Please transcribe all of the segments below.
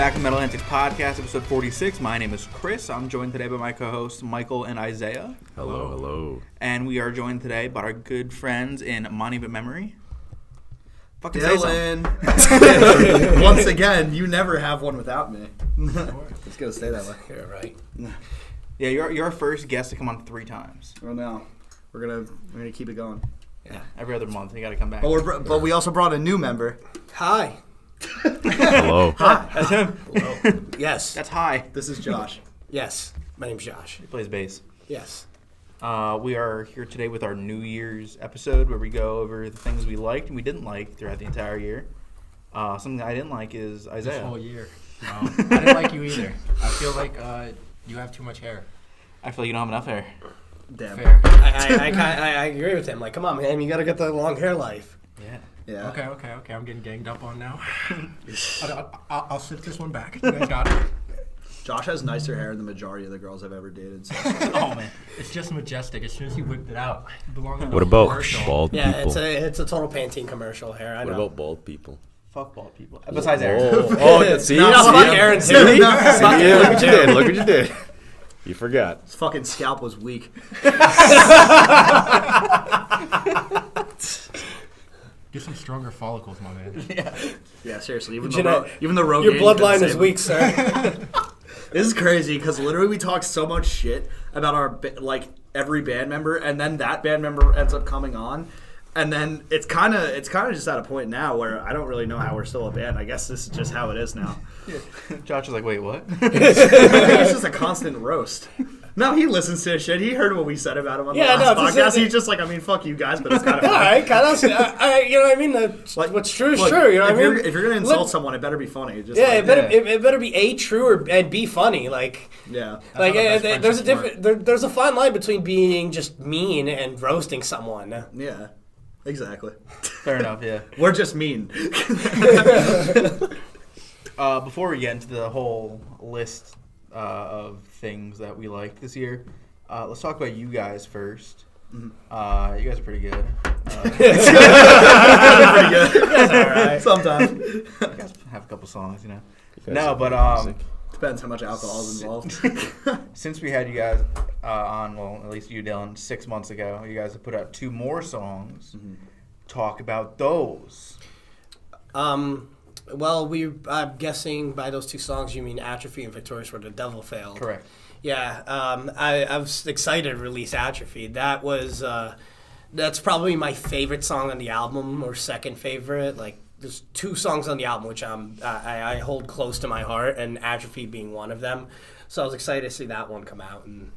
back to Metal Antics Podcast, episode 46. My name is Chris. I'm joined today by my co-hosts Michael and Isaiah. Hello, hello. And we are joined today by our good friends in Monument Memory. Fucking Dylan. Once again, you never have one without me. It's gonna stay that way. You're right. Yeah, you're our first guest to come on 3 times. Well, no, we're gonna keep it going. Yeah, every other month you got to come back. But we also brought a new member. Hi. Hello. Hi, that's him. Hello. Yes. That's hi. This is Josh. Yes. My name's Josh. He plays bass. Yes. We are here today with our New Year's episode where we go over the things we liked and we didn't like throughout the entire year. Something I didn't like is Isaiah. This whole year. I didn't like you either. I feel like you have too much hair. I feel like you don't have enough hair. Damn. Fair. I agree with him. Like, come on, man. You got to get the long hair life. Yeah. Yeah. Okay. I'm getting ganged up on now. I'll sit this one back. You guys got it. Josh has nicer hair than the majority of the girls I've ever dated. So. Oh, man. It's just majestic. As soon as you whipped it out, it belonged in What a about commercial. bald Yeah, people? it's a total Pantene commercial hair. I What know. about bald people? Fuck bald people. Besides Aaron. Oh, see? No, fuck Aaron too. No. Yeah, look what you did. Look what you did. You forgot. His fucking scalp was weak. Get some stronger follicles, my man. Yeah, seriously. Even Jeanette, the Rogaine Your couldn't bloodline save is him. weak, sir. This is crazy because literally we talk so much shit about our every band member, and then that band member ends up coming on, and then it's kind of just at a point now where I don't really know how we're still a band. I guess this is just how it is now. Yeah. Josh was like, wait, what? I think it's just a constant roast. No, he listens to his shit. He heard what we said about him on the last podcast. He's just like, I mean, fuck you guys, but it's kind of All right, kind of. You know what I mean? What's true is true. You know what I mean? If you're gonna insult someone, it better be funny. Just Yeah, it better be A, true, and B, funny. Like, yeah. like how the best there's a friendships different there's a fine line between being just mean and roasting someone. Yeah, exactly. Fair enough, yeah. We're just mean. Before we get into the whole list of things that we liked this year, let's talk about you guys first. You guys are pretty good. Pretty good. That's all right. Sometimes. You guys have a couple songs, you know. No, but Depends how much alcohol is involved. since we had you guys on, well, at least you, Dylan, 6 months ago, you guys have put out 2 more songs. Talk about those. Well, I'm guessing by those 2 songs you mean Atrophy and Victorious Where the Devil Failed. Correct. Yeah, I was excited to release Atrophy. That was that's probably my favorite song on the album, or second favorite. Like, there's 2 songs on the album which I hold close to my heart, and Atrophy being one of them. So I was excited to see that one come out. And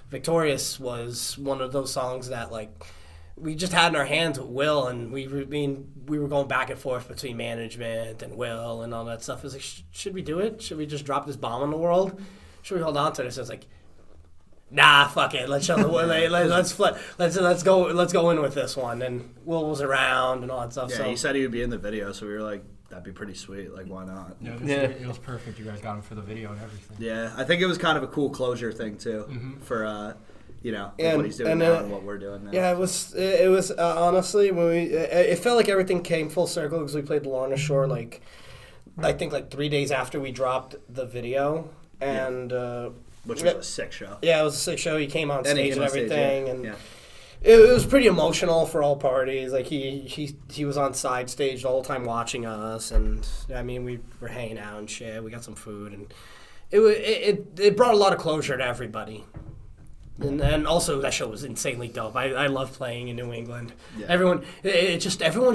Victorious was one of those songs that, like, we just had in our hands with Will, and we were going back and forth between management and Will and all that stuff. It was like, should we do it? Should we just drop this bomb on the world? Should we hold on to this? It's like, nah, fuck it. Let's show the let's go in with this one. And Will was around and all that stuff. Yeah, so he said he would be in the video, so we were like, that'd be pretty sweet. Like, why not? Yeah, it was perfect. You guys got him for the video and everything. Yeah, I think it was kind of a cool closure thing too for And- what he's doing and, now and what we're doing now. yeah, it was honestly when it felt like everything came full circle because we played the Lorna Shore I think 3 days after we dropped the video, and Which was a sick show. yeah, it was a sick show. He came on And he stage came and on stage, everything, yeah. and Yeah. it was pretty emotional for all parties. Like he was on side stage the whole time watching us, and I mean we were hanging out and shit. We got some food, and it brought a lot of closure to everybody. And also that show was insanely dope. I love playing in New England. Yeah. Everyone's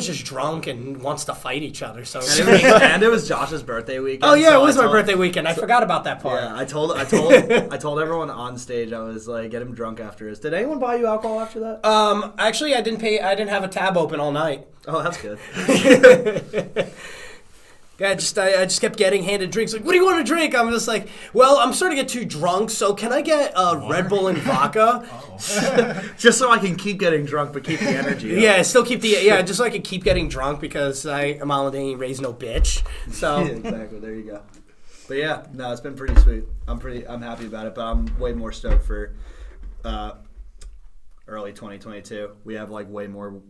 just drunk and wants to fight each other. So And it was Josh's birthday weekend. oh yeah, so it was I my told- birthday weekend. I forgot about that part. Yeah, I told everyone on stage, I was like, get him drunk after this. Did anyone buy you alcohol after that? Actually, I didn't have a tab open all night. Oh, that's good. Yeah, I just kept getting handed drinks. Like, what do you want to drink? I'm just like, well, I'm starting to get too drunk, so can I get Red Bull and vodka? Just so I can keep getting drunk, but keep the energy up. Yeah, still keep just so I can keep getting drunk because I'm ain't raised no bitch. So Yeah, exactly. There you go. But yeah, no, it's been pretty sweet. I'm happy about it, but I'm way more stoked for early 2022. We have like way more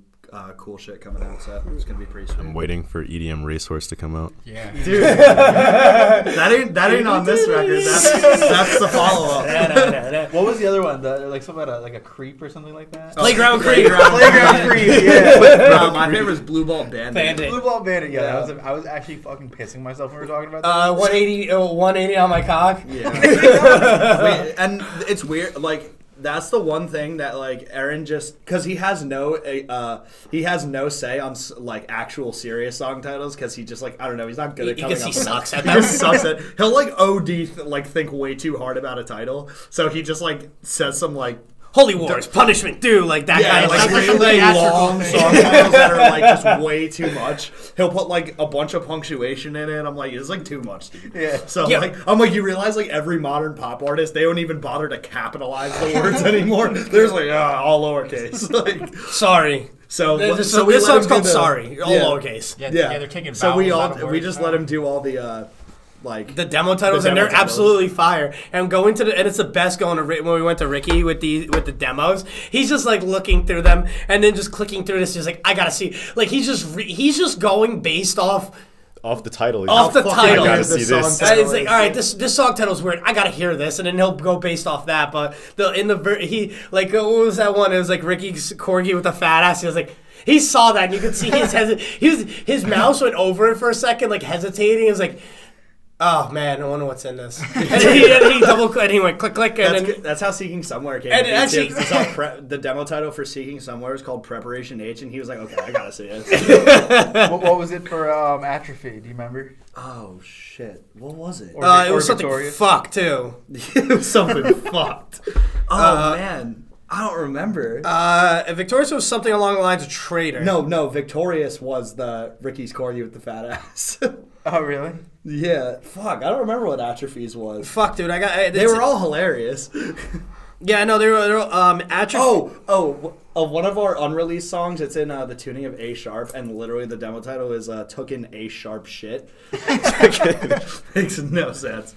cool shit coming out, so it's gonna be pretty sweet. I'm waiting for EDM Racehorse to come out. Yeah. Dude, that ain't on this record. That's the follow up. What was the other one? Like something about like a creep or something like that? Playground Creep. Playground creep. Yeah. My favorite is Blue Ball Bandit. Blue Ball Bandit. Yeah, Yeah. I was actually fucking pissing myself when we were talking about that. 180 on my cock. Yeah. And it's weird, like. That's the one thing that like Aaron just because he has no say on like actual serious song titles because he just like I don't know he's not good at coming up. Because he sucks at He just sucks at. He'll like like think way too hard about a title, so he just like says some like Holy Wars, Punishment Due, like that yeah, kind of like stuff. really long song titles that are like just way too much. He'll put like a bunch of punctuation in it. I'm like, it's like too much, dude. Yeah. So Yeah. like, I'm like, you realize like every modern pop artist, they don't even bother to capitalize the words anymore. There's like all lowercase. Like, Sorry. so This so we let song's him called do the- Sorry, all yeah. lowercase. Yeah, they're taking So we vowels out of we words just now. let him do all the like The demo titles, The and demo they're titles. absolutely fire. And going to and it's the best going to when we went to Ricky with the demos. He's just like looking through them and then just clicking through this. He's like, I gotta see. Like he's just going based off Off the title. Off the title. I gotta The see song this. title. It's like, all right, this song title's weird. I gotta hear this, and then he'll go based off that. But he like what was that one? It was like Ricky's corgi with the fat ass. He was like. He saw that, and you could see his mouse went over it for a second, like hesitating. He was like, "Oh man, I wonder what's in this." And he double clicked, and he went click, and then that's how Seeking Somewhere came. And to be, actually- too, 'cause it's all the demo title for Seeking Somewhere is called Preparation H, and he was like, "Okay, I gotta see it." what was it for Atrophy? Do you remember? Oh shit! What was it? Or it was something Victorious? fuck too. It was something fucked. Oh man, I don't remember. Victorious was something along the lines of Traitor. No, Victorious was the Ricky's corgi with the fat ass. Oh really? Yeah, fuck, I don't remember what Atrophies was. Fuck, dude, I got. They were all hilarious. Yeah, no, they were Atrophy. One of our unreleased songs. It's in the tuning of A sharp, and literally the demo title is "Took in A sharp shit." Makes no sense.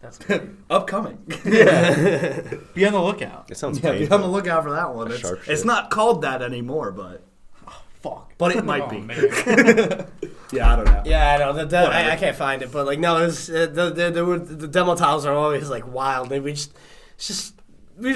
That's good. Upcoming. Yeah. Be on the lookout. It sounds Yeah, be painful. on the lookout for that one. Sharp It's shit. not called that anymore, but Fuck. it might Oh, be. man. Yeah, I don't know. Yeah, I know. I can't find it, but like, no, it was, the demo titles are always like wild. And we just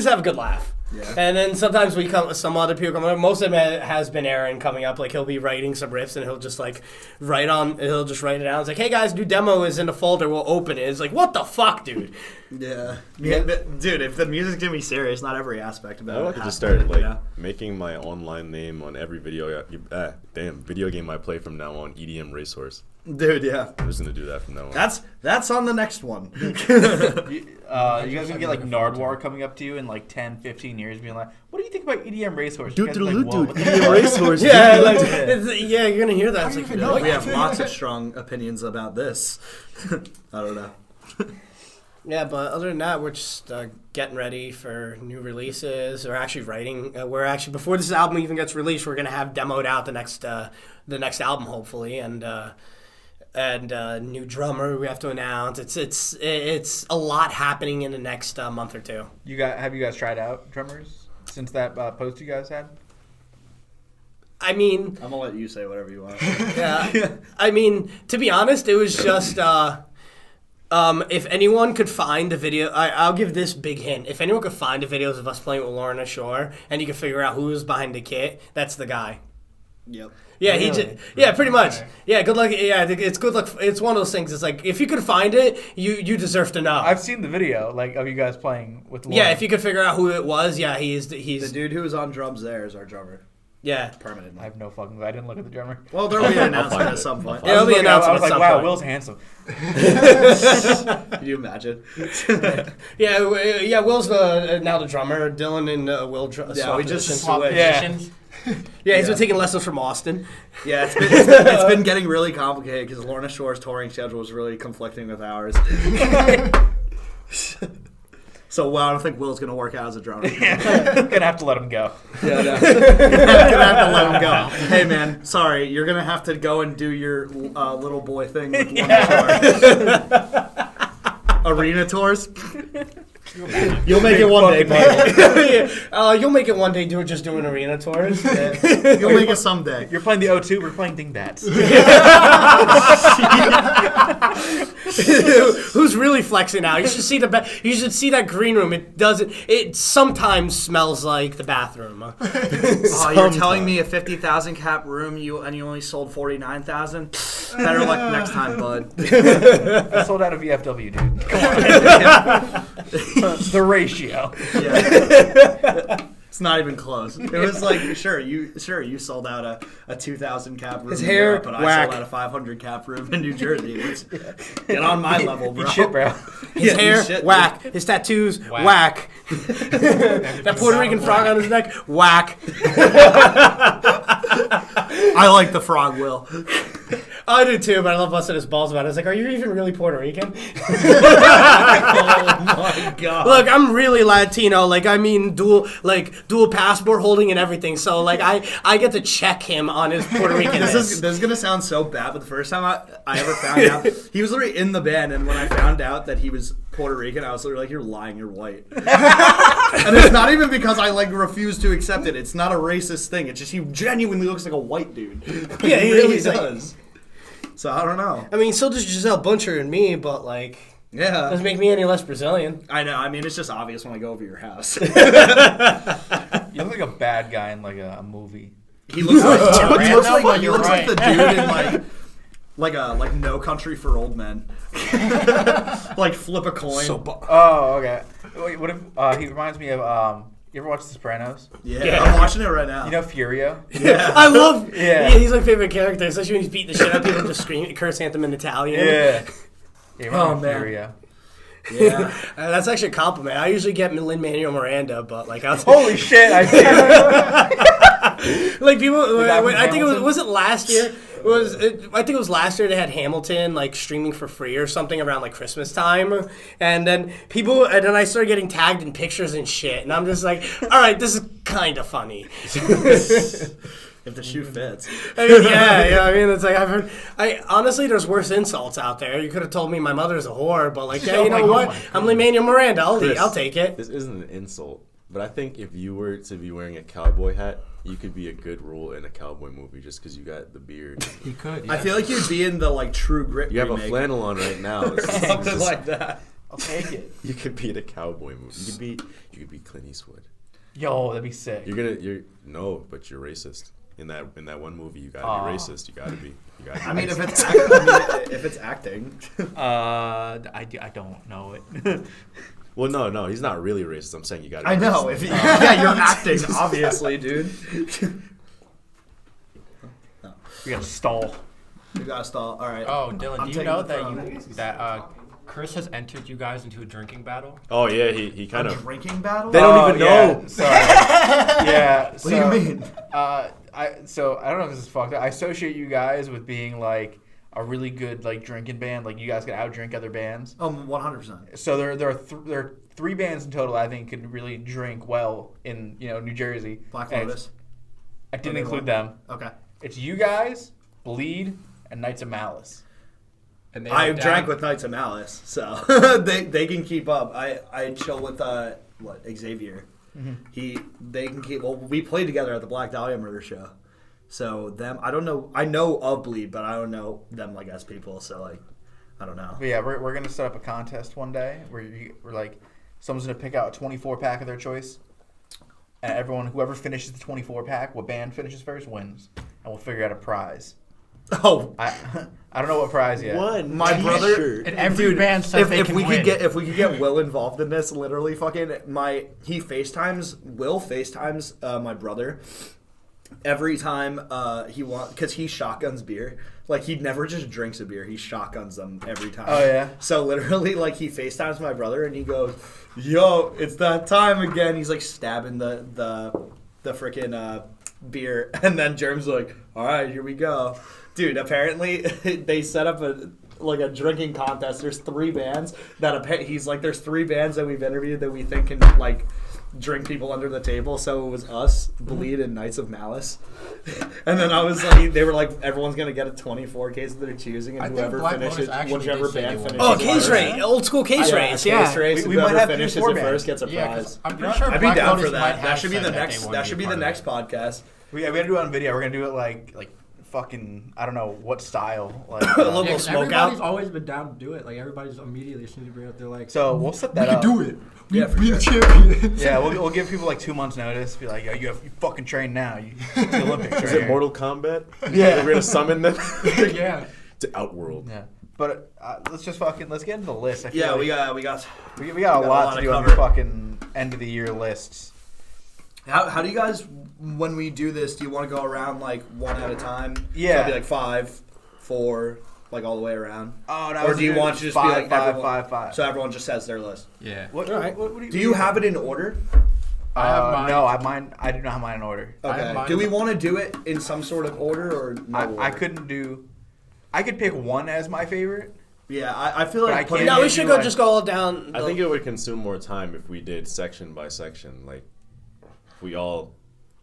have a good laugh. Yeah. And then sometimes some other people come up. Most of them has been Aaron coming up. Like he'll be writing some riffs and he'll just like he'll just write it down. It's like, hey guys, new demo is in the folder. We'll open it. It's like, what the fuck, dude? Yeah. But, dude, if the music's gonna be serious, not every aspect about I it. would like to has just start be, like you know? making my online name on every video game I play from now on. EDM Racehorse. Dude, yeah. I'm just gonna do that from now on. That's on the next one. You guys gonna get like Nardwar coming up to you in like 10, 15 years being like, what do you think about EDM Racehorse? You guys be like, "Whoa, what the EDM Racehorse. Yeah, like, yeah, you're gonna hear that. It's like, even know We have lots of strong opinions about this. I don't know. yeah, but other than that, we're just getting ready for new releases. We're actually writing. We're actually before this album even gets released, we're gonna have demoed out the next album hopefully, and new drummer we have to announce. It's a lot happening in the next month or two. Have you guys tried out drummers since that post you guys had? I mean, I'm gonna let you say whatever you want. yeah. I mean, to be honest, it was just if anyone could find a video, I'll give this big hint. If anyone could find the videos of us playing with Lorna Shore and you can figure out who was behind the kit, that's the guy. Yep. Yeah, Really? yeah, pretty much. Okay. Yeah, good luck. Yeah, I think it's good luck. It's one of those things. It's like if you could find it, you deserve to know. I've seen the video like of you guys playing with Lauren. Yeah, if you could figure out who it was, yeah, he's The dude who was on drums there is our drummer. yeah. Permanently. I have no fucking I didn't look at the drummer. Well, there'll be an I'll announcement find at it. some point. Yeah, it'll be I announced was at like, some wow, point. Will's handsome. Can you imagine? Yeah. Will's now the drummer. Dylan and Will. Yeah, we just switched. Swap switched. Yeah. positions. Yeah, he's Yeah. been taking lessons from Austin. Yeah, it's been getting really complicated because Lorna Shore's touring schedule was really conflicting with ours. So, well, I don't think Will's gonna work out as a drummer. Gonna have to let him go. Yeah, no. Gonna have to let him go. Hey, man, sorry, you're gonna have to go and do your little boy thing with Lorna Shore. Arena tours. You You'll make it one day, Michael. You'll make it one day just doing arena tours. You'll make it someday. You're playing the O2. We're playing Dingbats. Who's really flexing now? You should see you should see that green room. It sometimes smells like the bathroom. Oh, you're telling me a 50,000 cap room you only sold 49,000? Better luck next time, bud. I sold out of VFW, dude. Come on. The ratio. Yeah. It's not even close. It was like, sure, you sold out a 2,000 cap room His in hair, Europe, but whack. I sold out a 500 cap room in New Jersey. Get on my level, bro. Shit, bro. His hair, shit, whack. His tattoos, whack. That Puerto Rican frog on his neck, whack. I like the frog, Will. I do too, but I love busting his balls about it. I was like, are you even really Puerto Rican? Oh my god. Look, I'm really Latino. Like, I mean, dual passport holding and everything. So, like, I get to check him on his Puerto Rican. This is gonna sound so bad, but the first time I ever found out, he was literally in the band, and when I found out that he was Puerto Rican, I was literally like, "You're lying, you're white." And it's not even because I refuse to accept it. It's not a racist thing. It's just he genuinely looks like a white dude. Yeah, he really he's like- does. So I don't know. I mean, so does Giselle Bundchen and me, but, like, Yeah, doesn't make me any less Brazilian. I know. I mean, it's just obvious when I go over your house. You look like a bad guy in like a movie. He looks like Random, he you're looks like right. the dude in like No Country for Old Men. Like flip a coin. Oh, okay. Wait, what if he reminds me of you ever watch The Sopranos? Yeah, I'm watching it right now. You know Furio? Yeah. I love. Yeah. Yeah, he's my favorite character, especially when he's beating the shit out of people and just screaming, curse anthem in Italian. Yeah. Yeah, Oh, man. Furio. Yeah. That's actually a compliment. I usually get Lin-Manuel Miranda, but like I was Holy shit! I see. like people. guy from I think it was. Hamilton? Was it last year? I think it was last year they had Hamilton like streaming for free or something around like Christmas time, and then I started getting tagged in pictures and shit, and I'm just like, all right, this is kind of funny. If the shoe fits. I mean, yeah, I mean, it's like I've heard. Honestly, there's worse insults out there. You could have told me my mother's a whore, but like, yeah, you know what? I'm Lin-Manuel Miranda. I'll take it. This isn't an insult, but I think if you were to be wearing a cowboy hat, you could be a good role in a cowboy movie just because you got the beard. You could. I feel like you'd be in the True Grit You have a remake. flannel on right now. Something like that. I'll take it. You could be in a cowboy movie. You could be Clint Eastwood. Yo, that'd be sick. No, but you're racist. In that one movie, you gotta be racist. You gotta be. I mean, if it's acting. I don't know it. Well, no, he's not really racist. I'm saying you gotta. I be know. racist. Yeah, you're acting, obviously, dude. We gotta stall. You gotta stall. All right. Oh, Dylan, I'm do you taking know the that Chris has entered you guys into a drinking battle? Oh yeah, he kind A of. drinking battle? They don't even know. Yeah, sorry. Yeah. What do you mean? I don't know if this is fucked up. I associate you guys with being like a really good like drinking band. Like you guys can outdrink other bands. 100%. So there are three bands in total I think could really drink well in New Jersey. Black And Lotus. I didn't they include one? them. Okay. It's you guys, Bleed, and Knights of Malice. And they I went drank down. with Knights of Malice, so they can keep up. I chill with Xavier. Mm-hmm. They can keep. Well, we played together at the Black Dahlia Murder Show, so them. I don't know. I know of Bleed, but I don't know them like as people. So like, I don't know. But yeah, we're gonna set up a contest one day where we're like, someone's gonna pick out a 24 pack of their choice, and whoever finishes the 24 pack, what band finishes first wins, and we'll figure out a prize. Oh, I don't know what prize yet. my brother. And every band says they If can we win. could get Will involved in this, literally fucking Will FaceTimes my brother every time because he shotguns beer. Like he never just drinks a beer, he shotguns them every time. Oh yeah. So literally like he FaceTimes my brother and he goes, "Yo, it's that time again." He's like stabbing the freaking beer, and then Germ's like, "All right, here we go." Dude, apparently they set up a drinking contest. There's three bands that he's like, there's three bands that we've interviewed that we think can drink people under the table. So it was us, Bleed, and Knights of Malice. And then I was like, they were like, everyone's gonna get a 24 case of their choosing, and I think whoever Black finishes, Lotus actually whichever did say band they won. finishes. Oh, case first. race, old school case race, yeah. Case race. We Whoever might have finishes Q4 it bands. first gets a Yeah, 'cause prize. I'm pretty sure I'd be Black down Lotus for might that. That have should be said the that next. they That wanted should to be be the part next podcast. We gotta do it on video. We're gonna do it like fucking I don't know what style. Like Local Yeah, 'cause smoke everybody's out. always been down to do it. Like everybody's immediately as soon as you bring it up, they're like, so we'll set we that can up. do it. Yeah, for We the sure. champions. Yeah, we'll give people like 2 months notice. Be like, yo, you fucking train now. It's the Olympics. Is right it here. Mortal Kombat? Yeah. We're gonna summon them Yeah. to Outworld. Yeah, but let's get into the list. I feel Yeah, like we got we got got a lot to do on the fucking end of the year lists. How do you guys, when we do this, do you want to go around like one at a time? Yeah. So it'd be like 5, 4, like all the way around. Oh, no, Or do you want to just be like five, everyone, five? So everyone just says their list. Yeah. What, All right. what Do you have it in order? I have mine. No, I do not have mine in order. I have Okay. mine Do we in- want to do it in some sort of order or no order? I couldn't do. I could pick one as my favorite. Yeah, I feel But like I putting can't No, we do, should go like- just go all down. I think it would consume more time if we did section by section. Like, if we all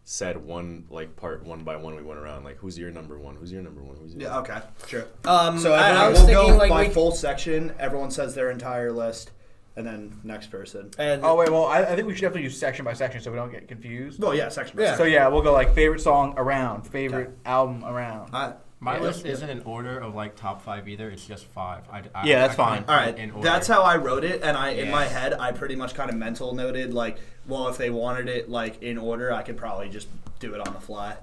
said one, like part one by one, we went around. Like, who's your number one? Who's your number one? Who's your Yeah, okay, sure. I So was we'll thinking go like by we full section. Everyone says their entire list, and then next person. and Oh wait, well I think we should definitely do section by section so we don't get confused. Well, yeah, section by Yeah. section. So yeah, we'll go like favorite song around, favorite album around. My Yeah. list isn't in order of like top 5 either. It's just 5. Yeah, that's couldn't fine. put All it right, in order. that's how I wrote it, and in Yeah. my head, I pretty much kind of mental noted like, well, if they wanted it like in order, I could probably just do it on the fly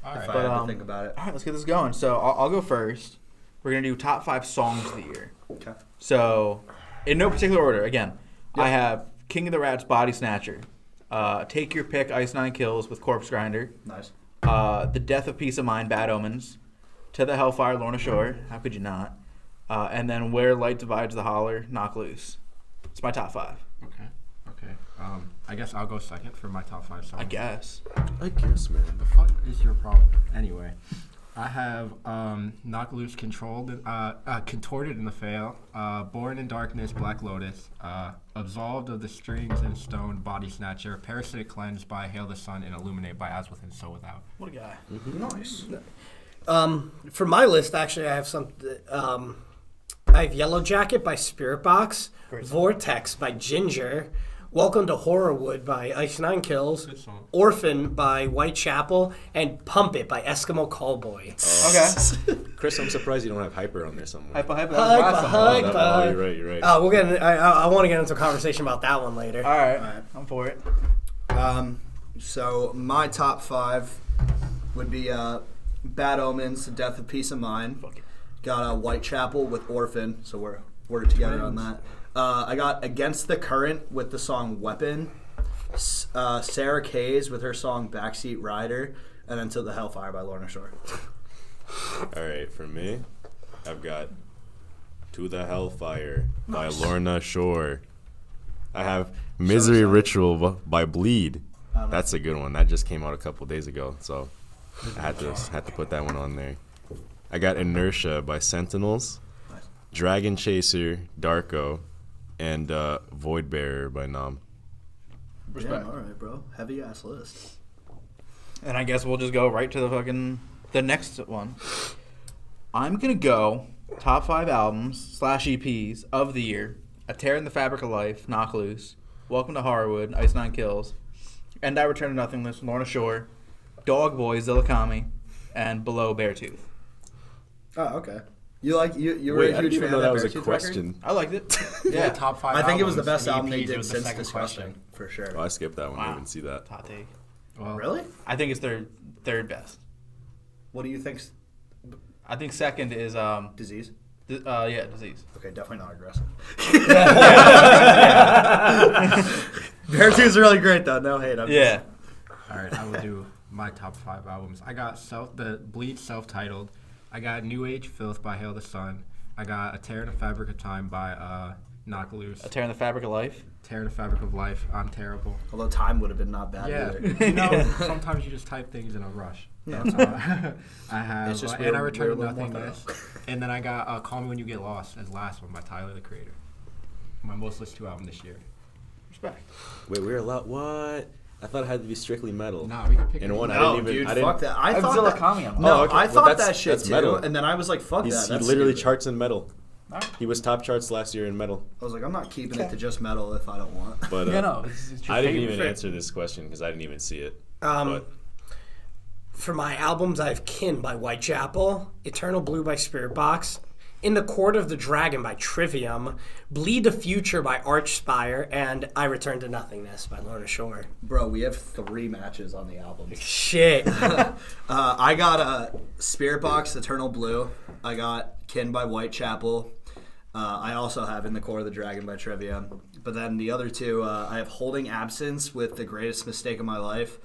All if right. I But, had to think about it. All right, let's get this going. So I'll go first. We're gonna do top 5 songs of the year. Okay. So, in no particular order. Again, I have King of the Rats, Body Snatcher, Take Your Pick, Ice Nine Kills with Corpse Grinder, Nice. The Death of Peace of Mind, Bad Omens, To the Hellfire, Lorna Shore. How could you not? And then Where Light Divides the Holler, Knock Loose. It's my top 5. Okay. I guess I'll go second for my top 5 songs. I guess. I guess, man. The fuck is your problem? Anyway, I have Knock Loose, Controlled, Contorted in the Fail, Born in Darkness, Black Lotus, Absolved of the Strings and Stone, Body Snatcher, Parasitic Cleanse by Hail the Sun, and Illuminate by As Within, So Without. What a guy. Nice. for my list, actually, I have some. I have Yellow Jacket by Spirit Box, Great song. Vortex by Ginger, Welcome to Horrorwood by Ice Nine Kills, Good song. Orphan by Whitechapel, and Pump It by Eskimo Callboy. Okay. Chris, I'm surprised you don't have Hyper on there somewhere. Hyper. That was Hyper, last song. hyper. Oh, you're right. You're right. We'll get. I want to get into a conversation about that one later. All right. Alright. I'm for it. So my top 5 would be Bad Omens, Death of Peace of Mind. Fuck it. Got Whitechapel with Orphan, so we're together on that. I got Against the Current with the song Weapon, Sarah Kays with her song Backseat Rider, and then To the Hellfire by Lorna Shore. All right, for me, I've got To the Hellfire by Lorna Shore. I have Misery Ritual by Bleed. That's a good one. That just came out a couple days ago, so I had to put that one on there. I got Inertia by Sentinels, Nice. Dragon Chaser, Darko, and Void Bearer by Nam. Respect. Yeah, all right, bro. Heavy ass list. And I guess we'll just go right to the next one. I'm gonna go top 5 albums / EPs of the year: A Tear in the Fabric of Life, Knock Loose, Welcome to Horrorwood, Ice Nine Kills, And I Return to Nothingness, Lorna Shore, Dog Boy, Zillakami, and Below Beartooth. Oh, okay. You were Wait, a I huge didn't even fan know of that was a Beartooth question. record? I liked it. Yeah, Yeah. top 5 I think it was the albums, best album they EPs, it did was the since second Disgusting, question. for sure. Oh, I skipped that one. I Wow. didn't see that. Hot take. Well, Really? I think it's their third best. What do you think's I think second is Disease? Disease. Okay, definitely not aggressive. Beartooth's really great though. No hate. Yeah. All right, I will do my top 5 albums. I got the Bleed self-titled. I got New Age Filth by Hail the Sun. I got A Tear in the Fabric of Time by Knock Loose. A Tear in the Fabric of Life. Tear in the Fabric of Life. I'm Terrible. Although time would have been not bad Yeah, either. you know, sometimes you just type things in a rush. That's all. I have It's just And I we're Return a to little more Nothingness. And then I got Call Me When You Get Lost as last one by Tyler, the Creator. My most listened to album this year. Respect. Wait, we're allowed what? I thought it had to be strictly metal. Nah, we can pick. And one, I No, didn't even. dude, I didn't, fuck that. I thought Zilla that. Kami on No, Oh, okay. I Well, thought that's- that shit that's too, metal. and then I was like, "Fuck He that." That's literally stupid. charts in metal. Alright. He was top charts last year in metal. I was like, I'm not keeping it to just metal if I don't want. But Yeah, no, it's your I didn't favorite. even answer this question because I didn't even see it. Um, But For my albums, I have Kin by Whitechapel, Eternal Blue by Spirit Box, In the Court of the Dragon by Trivium, Bleed the Future by Archspire, and I Return to Nothingness by Lorna Shore. Bro, we have 3 matches on the album. Shit. I got Spirit Box, Eternal Blue. I got Kin by Whitechapel. I also have In the Core of the Dragon by Trivium. But then the other 2, I have Holding Absence with The Greatest Mistake of My Life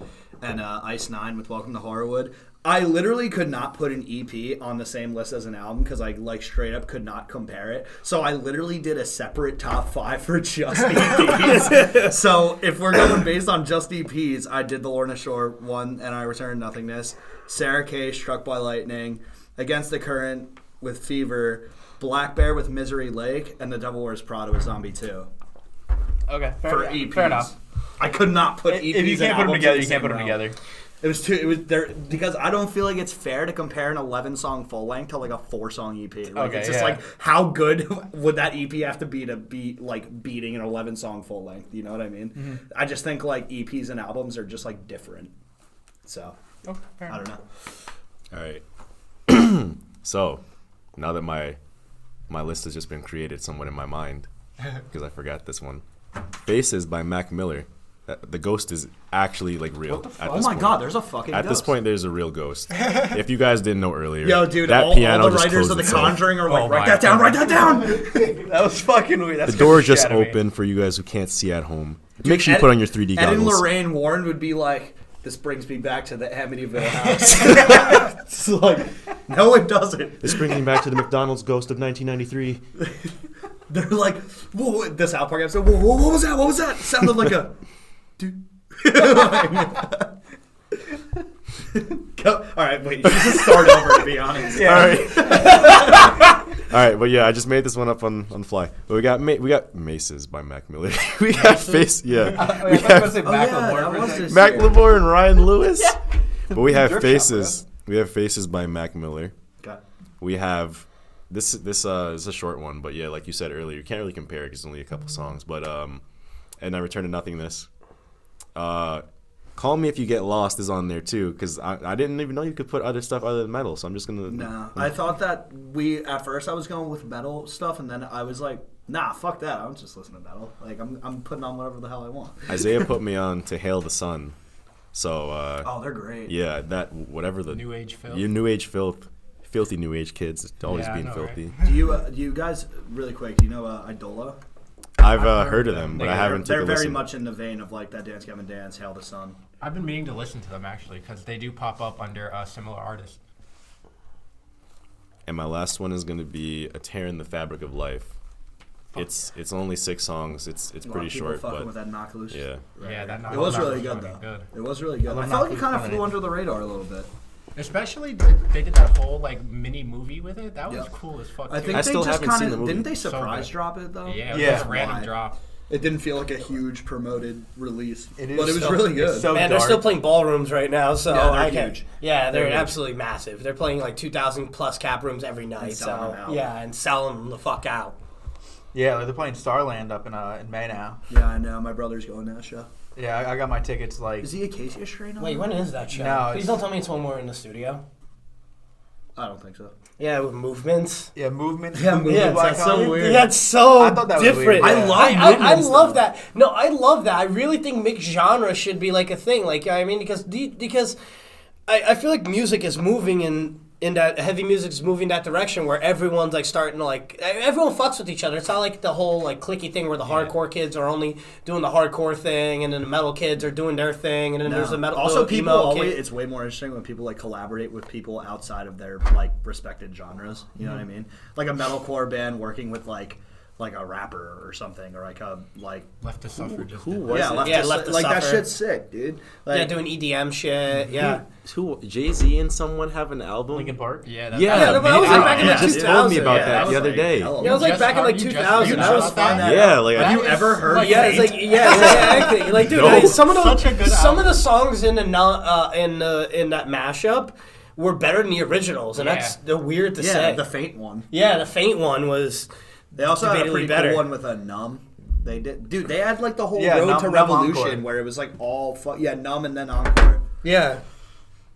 and Ice 9 with Welcome to Horrorwood. I literally could not put an EP on the same list as an album because I straight up could not compare it. So I literally did a separate top 5 for just EPs. So if we're going based on just EPs, I did the Lorna Shore one and I Returned to Nothingness. Sarah Kay, Struck by Lightning, Against the Current with Fever, Black Bear with Misery Lake, and The Devil Wears Prada with Zombie 2. Okay, For EPs. Fair enough. I could not put EPs If you and can't put them albums together, in you the can't put same them realm. together. It was too. It was there because I don't feel like it's fair to compare an 11-song full length to like a 4-song EP. Like Okay, it's just yeah. like how good would that EP have to be like beating an 11-song full length? You know what I mean? Mm-hmm. I just think like EPs and albums are just like different. So Okay, fair I don't know. all right. So now that my list has just been created somewhat in my mind because I forgot this one. Faces by Mac Miller. The ghost is actually like real. What the fuck? At Oh this my point. God, there's a fucking At this ghost. point, there's a real ghost. If you guys didn't know earlier, Yo, dude, that all piano the just writers closed of The itself. Conjuring are like, Oh write my that down, God. write that down. That was fucking weird. The door just opened for you guys who can't see at home. Make sure you Ed- put on your 3D Ed and goggles. Lorraine Warren would be like, this brings me back to the Amityville house. It's like, no, it doesn't. This brings me back to the McDonald's ghost of 1993. They're like, whoa, the South Park episode, whoa, what was that? What was that? It sounded like a... Dude. All right, wait, you just start over, to be honest. Yeah. All right. All right, but yeah, I just made this one up on the fly. But we got Maces by Mac Miller. We got Face, yeah. I We was going to have say Oh, Mac yeah, Lamore that for a was second. this Mac year. Lamore and Ryan Lewis. But we have Jerk shot, Faces. We have Faces by Mac Miller. Okay. We have this is a short one, but yeah, like you said earlier, you can't really compare because it's only a couple songs. But and I Return to Nothingness. Call Me If You Get Lost is on there too, because I didn't even know you could put other stuff other than metal. So I'm just gonna. No, I thought that at first I was going with metal stuff, and then I was like, nah, fuck that. I'm just listening to metal. Like, I'm putting on whatever the hell I want. Isaiah put me on To Hail the Sun. So Oh, they're great. yeah, that whatever the New Age filth. Your New Age filth, filthy New Age kids, always Yeah, I being know, filthy. Do you guys, really quick, do you know Idola? I've heard of them, but I haven't They're taken a very listen. much in the vein of like that Dance Gavin Dance, Hail the Sun. I've been meaning to listen to them actually because they do pop up under similar artists. And my last one is gonna be A Tear in the Fabric of Life. It's only 6 songs. It's A lot pretty of people short, fucking but with that Inoculum. yeah. Yeah, that It was Inoculum really good fucking though. good. It was really good. I I love felt like it Inoculum kind of funny. flew under the radar a little bit. Especially they did that whole like mini movie with it. That was Yeah. cool as fuck. I too. think I they still just haven't seen kind the of movie. didn't they So surprise good. drop it though? Yeah, it was Yeah. just a random Why? drop. It didn't feel like a huge promoted release, It is but it was so- really good. it's so Man, they're dark. still playing ballrooms right now, so Yeah, they're I can't. huge. Yeah, they're They're huge. absolutely massive. They're playing like 2,000 plus cap rooms every night. selling So them out. yeah, and selling them the fuck out. Yeah, they're playing Starland up in May now. Yeah, I know. My brother's going to that show. Yeah, I got my tickets like. Is he Acacia Strain on Wait, that? when is that show? No, Please it's- don't tell me it's when we're in the studio. I don't think so. Yeah, with movements. Yeah, movement. Yeah, Movement yeah, Black that's so Hole. weird. That's so I thought that was different. weird, yeah. I love I movements, love though. that. No, I love that. I really think mixed genre should be like a thing. Like I mean, because I feel like music is moving in that heavy music is moving that direction where everyone's like starting to like everyone fucks with each other. It's not like the whole like clicky thing where the hardcore kids are only doing the hardcore thing and then the metal kids are doing their thing and then there's the metal. Also, the people emo always, kid. it's way more interesting when people like collaborate with people outside of their like respected genres. You know what I mean? Like a metalcore band working with like like a rapper or something, or like Left to Suffer. Just who did. was yeah, it? Left Yeah, to Left to like that Suffer. shit's sick, dude. Like, Yeah, doing EDM shit. Yeah. Who Jay-Z and someone have an album? Linkin Park. Yeah, Yeah, Yeah, no, but that was like back in like you just told me 2000. about Yeah, that the other day. Yeah, it was like Just back in like heard- you just 2000. heard That was about fun. that? Yeah, like have you ever heard? Yeah, it's like exactly. Like, dude, No. some of Such a good some of album. the songs in the in that mashup were better than the originals, and Yeah. that's weird to Yeah, say. the Faint one. Yeah, the Faint one was. They also had a Debatably pretty better. cool one with a Numb. They did, dude. They had like the whole Yeah, Road Numb- to Numb Revolution, Encore. where it was like all Numb and then Encore. Yeah.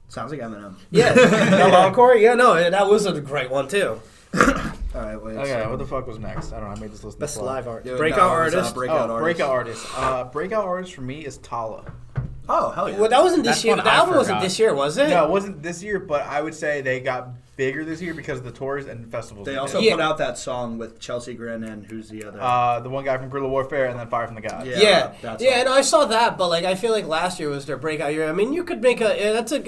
Sounds like Eminem. Yeah. No Encore? Yeah, no, that was a great one too. All right, wait. Okay, what the fuck was next? I don't know. I made this list. Best on the fly. live art. Dude, Breakout no, it was, artist. Breakout artist. Breakout artist. Breakout artist for me is Tala. Oh hell yeah. Well, that wasn't this That's year. one The I album wasn't forgot. this year, was it? No, it wasn't this year, but I would say they got bigger this year because of the tours and festivals. They also Yeah. put out that song with Chelsea Grin and who's the other? the one guy from Guerrilla Warfare and then Fire from the Gods. Yeah. Yeah, that's yeah, all. and I saw that, but like I feel like last year was their breakout year. I mean, you could make that's a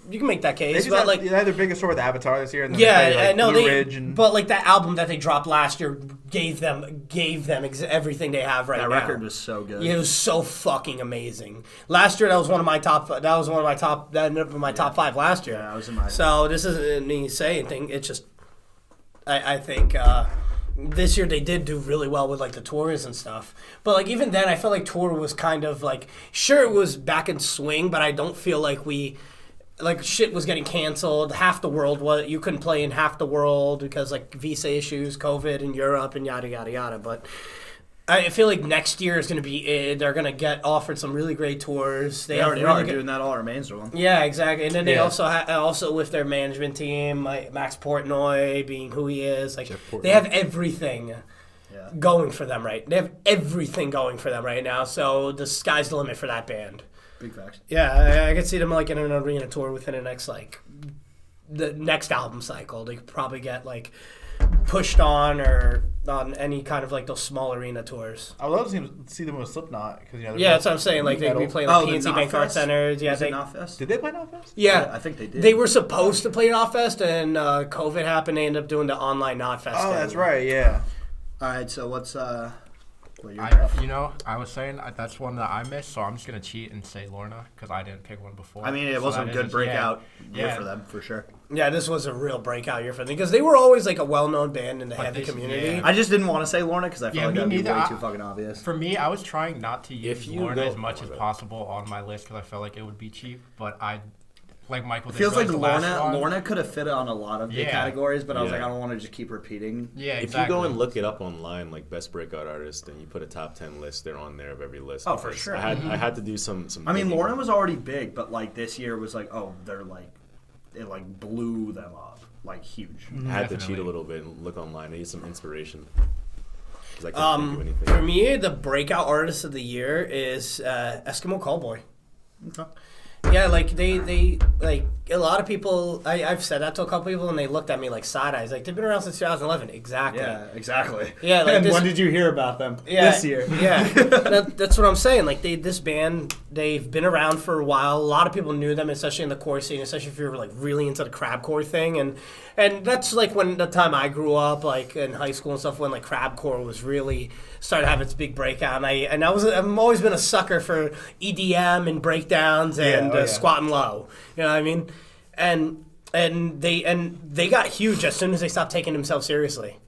you can make that They case, just but had, like they had their biggest tour with Avatar this year, and then yeah, they played, like, no, Blue they Ridge and but like that album that they dropped last year gave them everything they have right that now. record was so good. Yeah, it was so fucking amazing. Last year, that was one of my top. That ended up in my top 5 last year. Yeah, I was in my. So this isn't me saying anything. It's just, I think this year they did do really well with like the tours and stuff. But like even then, I felt like tour was kind of like sure it was back in swing, but I don't feel like shit was getting canceled. Half the world you couldn't play in half the world because like visa issues, COVID in Europe, and yada yada yada. But I feel like next year is going to be they're going to get offered some really great tours. They have already really are good- doing that all remains to them. Yeah, exactly. And then they Yeah. also with their management team, like Max Portnoy being who he is, like Jeff Portnoy. they have everything Yeah. going for them They have everything going for them right now. So the sky's the limit for that band. Big facts. Yeah, I could see them like in an arena tour within the next album cycle. They could probably get like pushed on any kind of like those small arena tours. I would love to see them with Slipknot because they're Yeah, that's what I'm saying. Like they'd be metal. playing like Oh, the PNC Bank Art Knotfest? Centers. Yeah, Is they, it Knotfest? Did they play Knotfest? yeah, I think they did. They were supposed to play Knotfest, and COVID happened. They ended up doing the online Knotfest. Oh, thing. that's right. Yeah. All right, so what's what your I was saying that's one that I missed, so I'm just gonna cheat and say Lorna because I didn't pick one before. I mean, it was So a that good is- breakout year Yeah. for them for sure. Yeah, this was a real breakout year for them because they were always like a well-known band in the But heavy this- community. yeah. I just didn't want to say Lorna because I felt Yeah, like me that'd be neither. way too fucking obvious. For me, I was trying not to use If you Lorna go- as much as possible on my list because I felt like it would be cheap. But like Michael It did. feels like was the last one. Lorna could have fit on a lot of the Yeah. categories, but I was Yeah. like, I don't want to just keep repeating. Yeah, If exactly. you go and look it up online, like best breakout artist, and you put a top 10 list, they're on there of every list. Oh, for because sure. I had to do some. I mean, digging. Lorna was already big, but like this year was like, oh, they're like, it like blew them up, like huge. I had to cheat Definitely. a little bit and look online. I need some inspiration. 'Cause I couldn't think of anything. For me, the breakout artist of the year is Eskimo Callboy. Okay. Yeah, like they like a lot of people. I've said that to a couple people, and they looked at me like side eyes. Like they've been around since 2011. Exactly. Yeah, exactly. Yeah, like and this- when did you hear about them? Yeah, This year. Yeah, that's what I'm saying. Like this band, they've been around for a while. A lot of people knew them, especially in the core scene, especially if you're like really into the crabcore thing. And that's like when the time I grew up, like in high school and stuff, when like crabcore was really started to have its big breakout. And I've always been a sucker for EDM and breakdowns and oh, yeah. squatting low. You know what I mean? And they got huge as soon as they stopped taking themselves seriously.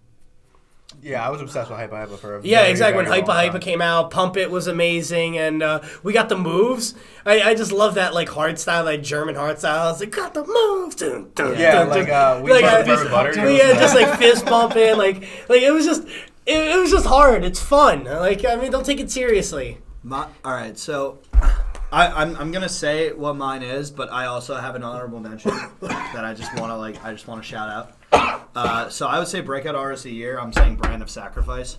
Yeah, I was obsessed with Hypa Hypa for a Yeah, very, exactly. When very Hypa long Hypa time. came out, Pump It was amazing, and we got the moves. I just love that like hard style, like German hard style. It's like got the moves. Dun, dun, Yeah, dun, like dun. we Like, bought I the just- butter. yeah, just like fist bumping, like it was just it was just hard. It's fun. Like I mean, don't take it seriously. All right, so I'm gonna say what mine is, but I also have an honorable mention that I just want to shout out. So I would say breakout artist of the year. I'm saying Brand of Sacrifice.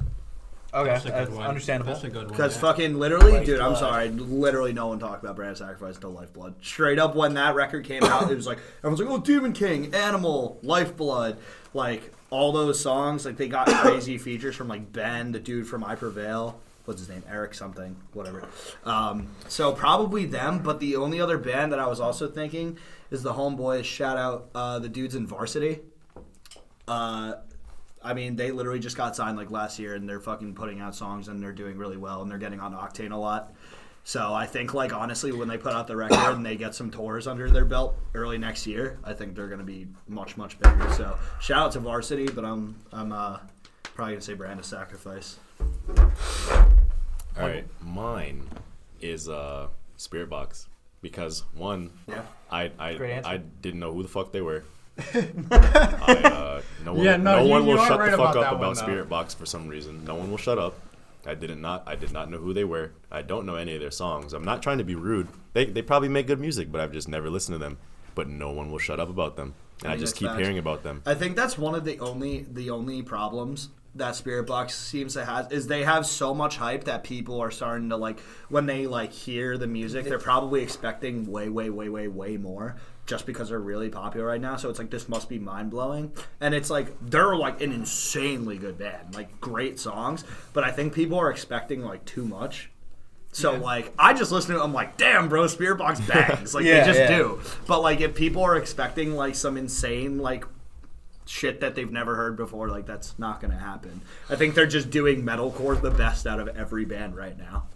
Okay, That's a that's good one. understandable. That's a good one. Because yeah. fucking literally, Lifeblood. dude, I'm sorry, literally no one talked about Brand of Sacrifice until Lifeblood. Straight up, when that record came out, it was like everyone's like, "Oh, Demon King, Animal, Lifeblood," like all those songs. Like they got crazy features from like Ben, the dude from I Prevail. What's his name? Eric something, whatever. So probably them. But the only other band that I was also thinking is the Homeboys. Shout out the dudes in Varsity. I mean, they literally just got signed like last year, and they're fucking putting out songs, and they're doing really well, and they're getting on Octane a lot. So I think, like, honestly, when they put out the record and they get some tours under their belt early next year, I think they're going to be much, much bigger. So shout out to Varsity, but I'm probably going to say Brand of Sacrifice. All right, mine is Spirit Box because one, Yeah. Great answer. I didn't know who the fuck they were. No Yeah, no, one you will are shut right the fuck about up that one, about though. Spirit Box for some reason. No one will shut up. I did not know who they were. I don't know any of their songs. I'm not trying to be rude. They probably make good music, but I've just never listened to them. But no one will shut up about them, and I mean, just that's keep facts. hearing about them. I think that's one of the only problems that Spirit Box seems to have is they have so much hype that people are starting to like when they like hear the music, they're probably expecting way more just because they're really popular right now. So it's like this must be mind blowing, and it's like they're like an insanely good band, like great songs, but I think people are expecting like too much. So like I just listen to it, I'm like, damn, bro, Spirit Box bangs, like Yeah, they just yeah. do. But like if people are expecting like some insane like shit that they've never heard before, like that's not gonna happen. I think they're just doing metalcore the best out of every band right now.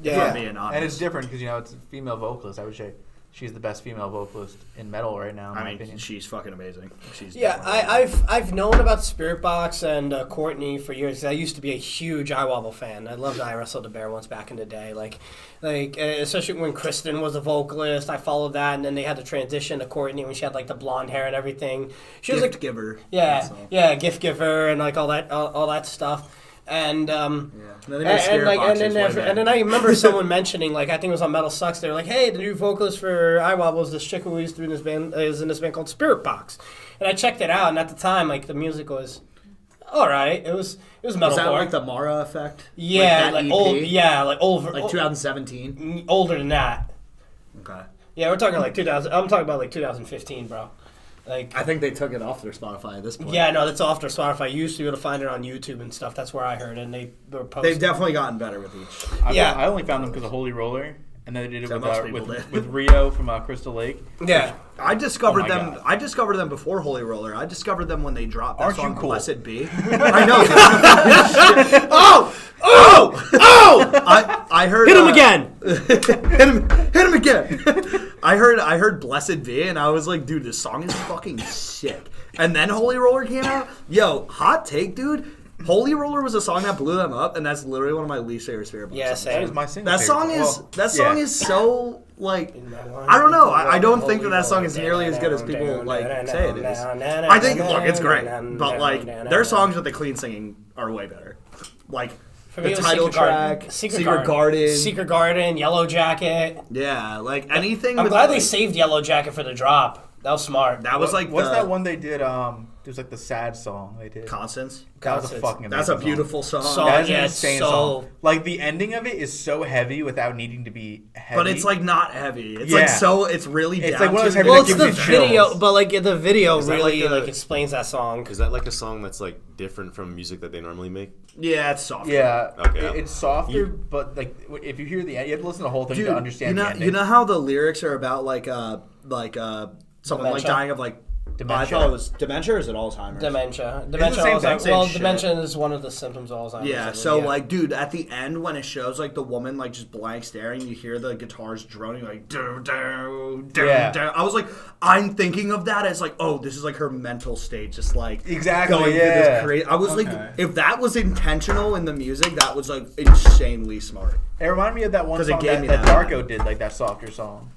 If I'm being honest. And it's different because it's a female vocalist. I would say she's the best female vocalist in metal right now. In I my mean, opinion. she's fucking amazing. She's Yeah, definitely I've known about Spirit Box and Courtney for years. I used to be a huge I Wobble fan. I loved I Wrestled the Bear once back in the day. Like especially when Kristen was a vocalist, I followed that, and then they had to transition to Courtney when she had like the blonde hair and everything. She was gift like, giver. yeah, gift giver and like all that stuff. And Then they made Spirit Box, it's way and then I remember someone mentioning, like, I think it was on Metal Sucks, they were like, hey, the new vocalist for I Wobble is this chick who is in this band called Spirit Box. And I checked it out, and at the time, like, the music was all right. It was metalcore. Was that like the Mara effect? Yeah, like, that old. EP? Yeah, like over. Like 2017. Older than that. Okay. Yeah, we're talking like 2000. I'm talking about like 2015, bro. Like, I think they took it off their Spotify at this point. yeah, no, that's off their Spotify. You used to be able to find it on YouTube and stuff. That's where I heard it, and they were posting. They've definitely gotten better with each. Yeah. I only found them because of Holy Roller, and then they did it So with, most people did. with Rio from Crystal Lake. Yeah. I discovered Oh my them. God. I discovered them before Holy Roller. I discovered them when they dropped that Aren't you song cool? "Blessed Be." I know. I heard. Hit him again. Hit him again. I heard "Blessed Be," and I was like, dude, this song is fucking sick. And then Holy Roller came out. Yo, hot take, dude. Holy Roller was a song that blew them up, and that's literally one of my least favorite Spirit Box Yeah, songs. That same. was my single That song favorite. is Well, that song yeah. is so like I don't know. I don't think that song is nearly as good as people like say it is. I think look, it's great, but like their songs with the clean singing are way better. Like For me, the it was title Secret Garden. track, Secret Garden, Secret Garden, Yellow Jacket. yeah, like anything. I'm with, glad like, they saved Yellow Jacket for the drop. That was smart. That was like What's the that one they did? There's like the sad song they did. Constance. That was a Constance. fucking amazing That's a song. beautiful song. That is Yeah, an it's insane so- song. Like the ending of it is so heavy without needing to be heavy. But it's like not heavy. It's Yeah. like so. It's really. It's down like one of those to- heavy Well, that it's gives the you chills. video, but like the video Is that really like the- like explains that song. Is that like a song that's like different from music that they normally make? Yeah, it's soft. Yeah, Okay. it's softer, but like if you hear the end, you have to listen to the whole thing Dude, to understand you know, the ending. you know how the lyrics are about someone like Dementia? dying of like Dementia. I thought it was dementia or is it Alzheimer's? Dementia. the Dementia. same Alzheimer's. thing. Well, Same shit. dementia is one of the symptoms of Alzheimer's. Yeah, I so believe. like, dude, at the end when it shows like the woman like just blank staring, you hear the guitars droning like do do do Yeah. do. I was like, I'm thinking of that as like, oh, this is like her mental state, just like Exactly, going through yeah. this crazy. I was Okay. like, if that was intentional in the music, that was like insanely smart. It reminded me of that one 'Cause it song gave that, me that that Darko did, like that softer song.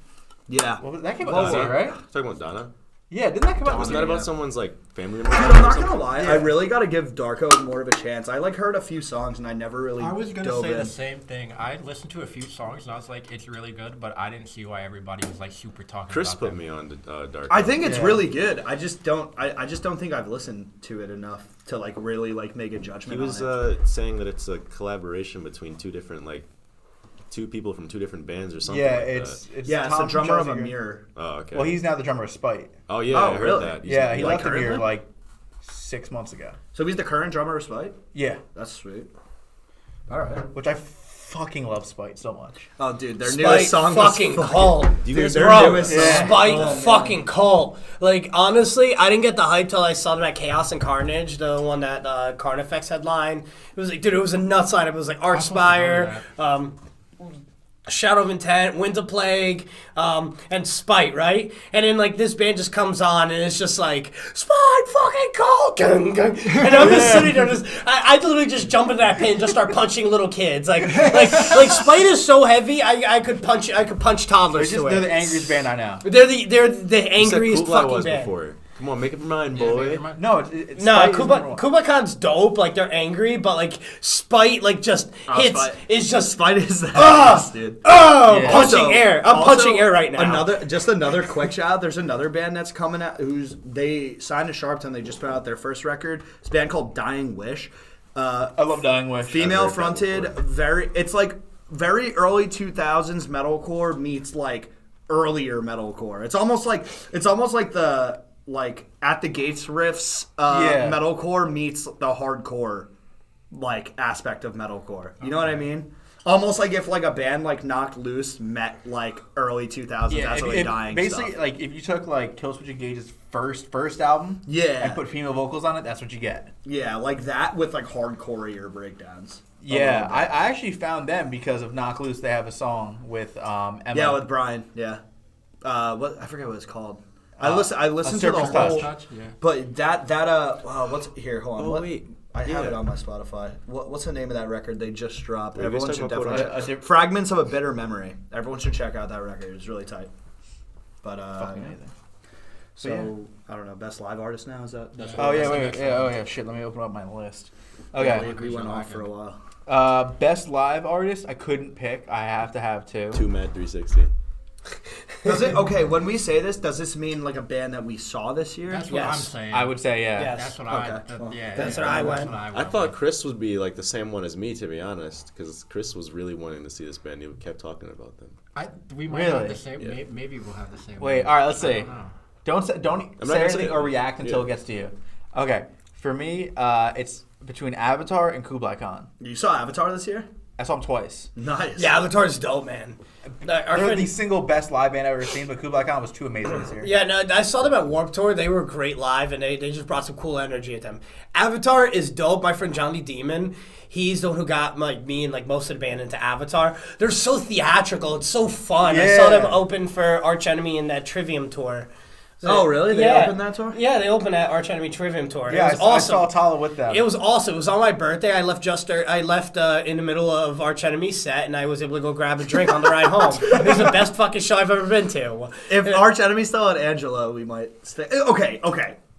Yeah. What was that? Came out What this was year, right? Talking about Donna? Yeah, didn't that come out? Wasn't this that year? about someone's like family member? Dude, I'm not gonna lie. I really gotta give Darko more of a chance. I like heard a few songs and I never really. I was gonna dove say in. the same thing. I listened to a few songs and I was like, it's really good, but I didn't see why everybody was like super talking Chris about put them. me on to Dark. I think it's Yeah. really good. I just don't. I just don't think I've listened to it enough to like really like make a He judgment. was on it. saying that it's a collaboration between two people from two different bands or something. Yeah, like it's that. Yeah, it's Tom the from drummer of Chelsea a Green. mirror. Oh, okay. Well, he's now the drummer of Spite. Oh yeah, Oh, I heard really? that. He's Yeah, he like left the mirror currently? like 6 months ago. So he's the current drummer of Spite. Yeah, That's sweet. All right. which I fucking love Spite so much. Oh, dude, their Spite newest song fucking was cult. Dude, Bro, their newest song. Spite fucking cult. Like, honestly, I didn't get the hype till I saw them at Chaos and Carnage, the one that Carnifex headline. It was like, dude, it was a nuts lineup. It was like Archspire, Shadow of Intent, Winter Plague, and Spite, right? And then like this band just comes on and it's just like Spite fucking cult, gung, gung. And I'm just sitting there, I literally just jump into that pit and just start punching little kids. Like Spite is so heavy, I could punch toddlers to They're it. the angriest band I know. They're the angriest Kublai fucking was band. before. Come on, make up your mind, boy. No, it's No, Spite is number one. Kublai Khan's dope. Like they're angry, but like Spite, like just hits. Spite. It's just Spite is the heaviest, dude. Yeah. punching Also- air. I'm also, punching air right now. Another quick shout out. There's another band that's coming out they signed to Sharpton. They just put out their first record. It's a band called Dying Wish. I love Dying Wish. Female I've heard that fronted, before. it's like very early 2000s metalcore meets like earlier metalcore. It's almost like the like At the Gates riffs metalcore meets the hardcore like aspect of metalcore. You know what I mean? Almost like if like a band like Knocked Loose met like early 2000s. Yeah, that's really dying basically stuff. like if you took like Killswitch Engage's first album, Yeah. and put female vocals on it, that's what you get. Yeah, like that with like hardcore breakdowns. A Yeah, little bit. I actually found them because of Knock Loose. They have a song with Emma. Yeah, with Brian. Yeah. What I forget what it's called. I listened to the Surface whole. Touch, yeah. But what's here? Hold on. Oh, What- wait. I have Yeah. it on my Spotify. What's the name of that record they just dropped? Wait, Everyone we should talking about definitely Kodak? check. Fragments of a Bitter Memory. Everyone should check out that record. It's really tight. But Fucking amazing. so I don't know. Best live artist now is that? That's Oh yeah, That's the wait, next yeah, one. oh yeah, shit. Let me open up my list. Yeah, Okay, we went off for a while. best live artist. I couldn't pick. I have to have two. Two Mad 360. Does it? Okay, when we say this, does this mean like a band that we saw this year? That's what Yes. I'm saying. I would say yeah. Yes. That's what Okay. That's what I went. I thought Chris would be like the same one as me, to be honest, because Chris was really wanting to see this band. He kept talking about them. We might Really? have the same. Yeah. Maybe we'll have the same. Wait, one. all right. Let's I see. don't know. Don't I'm not say gonna anything say or it. react until Yeah. it gets to you. Okay, for me, it's between Avatar and Kublai Khan. You saw Avatar this year? I saw him twice. Nice. Yeah, Avatar's dope, man. Our They're friend- the single best live band I've ever seen, but Kublai Khan was too amazing this year. Yeah, no, I saw them at Warped Tour. They were great live, and they just brought some cool energy at them. Avatar is dope. My friend Johnny Demon, he's the one who got like me and like most of the band into Avatar. They're so theatrical. It's so fun. I saw them Yeah. open for Arch Enemy in that Trivium tour. Oh, really? They Yeah. opened that tour? Yeah, they opened at Arch Enemy Trivium tour. Yeah, it was I awesome. saw Tala with them. It was awesome. It was on my birthday. I left in the middle of Arch Enemy set, and I was able to go grab a drink on the ride home. It was the best fucking show I've ever been to. If Arch Enemy still had Angelo, we might stay. Okay.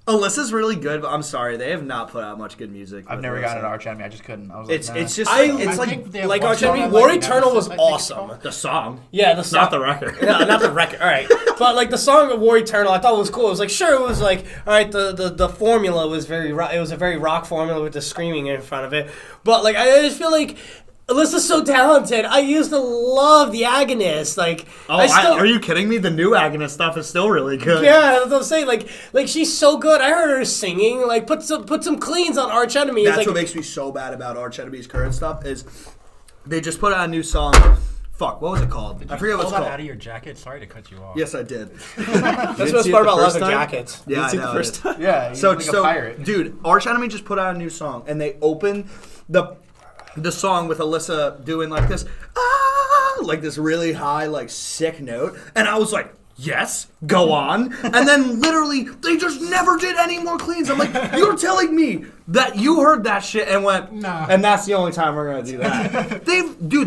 Alyssa's really good, but I'm sorry, they have not put out much good music. I've with never Alyssa. gotten an Arch Enemy. I just couldn't. I was like, It's nah. it's just I it's like think they have like one Arch song Enemy, I like, War Nemesis, Eternal was I think it's awesome. called. the song. Yeah, the song. Not the record. No, not the record. All right, but like the song of War Eternal, I thought was cool. It was like sure, it was like all right. The formula was it was a very rock formula with the screaming in front of it. But like I just feel like Alyssa's so talented. I used to love the Agonist. Like Are you kidding me? The new Agonist stuff is still really good. Yeah, that's what I'm saying. Like she's so good. I heard her singing. Like put some cleans on Arch Enemy. That's It's what like, makes me so bad about Arch Enemy's current stuff is they just put out a new song. Fuck, what was it called? I forget what it's Pull that out called. of your jacket. Sorry to cut you off. Yes, I did. that's what's see it part the about first leather time? jackets. Yeah, I see know. the it first is. time. yeah, he's So, like a pirate. dude, Arch Enemy just put out a new song, and they opened the song with Alyssa doing like this, like this really high, like sick note, and I was like, yes, go on. And then literally, they just never did any more cleans. I'm like, you're telling me that you heard that shit and went, Nah. and that's the only time we're gonna do that.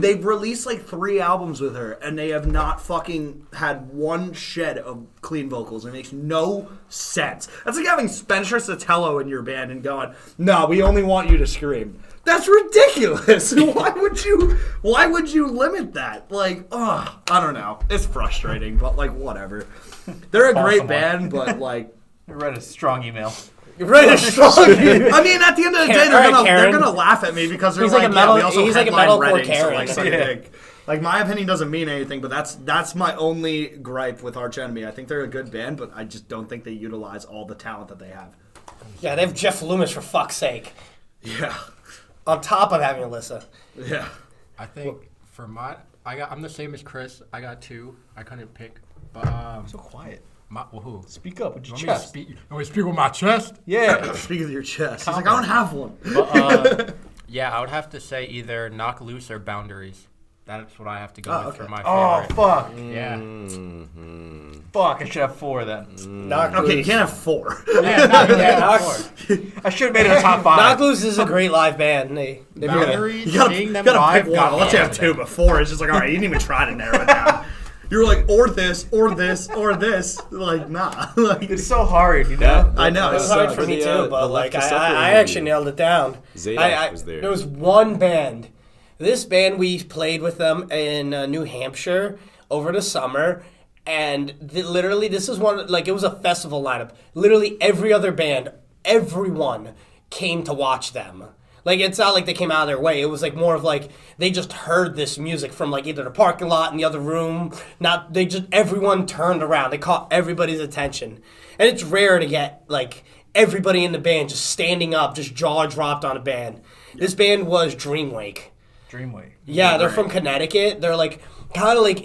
They've released like 3 albums with her, and they have not fucking had one shed of clean vocals. It makes no sense. That's like having Spencer Sotelo in your band and going, no, we only want you to scream. That's ridiculous. Why would you limit that? Like, I don't know. It's frustrating, but like whatever. They're a great Awesome. band, but like I read a strong email. Right, a strong. I mean, at the end of the day, Karen- they're Karen. gonna laugh at me because they're He's like, like a metal- we also he's like a headline metalcore Reading, so Karen. like, suck a Yeah. dick. Like my opinion doesn't mean anything, but that's my only gripe with Arch Enemy. I think they're a good band, but I just don't think they utilize all the talent that they have. Yeah, they have Jeff Loomis for fuck's sake. Yeah, On top of having Alyssa. yeah. I think For mine, I'm the same as Chris. I got 2. I couldn't pick, but So quiet. who? Speak up with your You want me to chest. speak? You want me to speak with my chest? Yeah. Speak of your chest. He's like, I don't have one. But yeah, I would have to say either Knock Loose or Boundaries. That's what I have to go with for my Oh, favorite. fuck. Yeah. Fuck, I should have 4 then. Knock Okay, you Loose. can't have 4. Yeah, I should have made it a top 5. Knock Loose is a great live band. They Boundaries, You gotta, seeing you them gotta live pick one. got I'll let you have 2 before. It's just like, all right, you didn't even try to narrow it down. You were like, or this, or this, or this. Like, nah. Like, It's so hard, you know? I know. It was It's hard so- for me the, too, but the like Left to Suffer I movie. actually nailed it down. Zadok was there. There was one band. This band, we played with them in New Hampshire over the summer, and literally this is one, like, it was a festival lineup. Literally every other band, everyone came to watch them. Like, it's not like they came out of their way. It was like more of like they just heard this music from like either the parking lot in the other room. Everyone turned around. They caught everybody's attention. And it's rare to get like everybody in the band just standing up, just jaw dropped on a band. This band was Dreamwake. Dreamway. Yeah, they're from Connecticut. They're like kind of like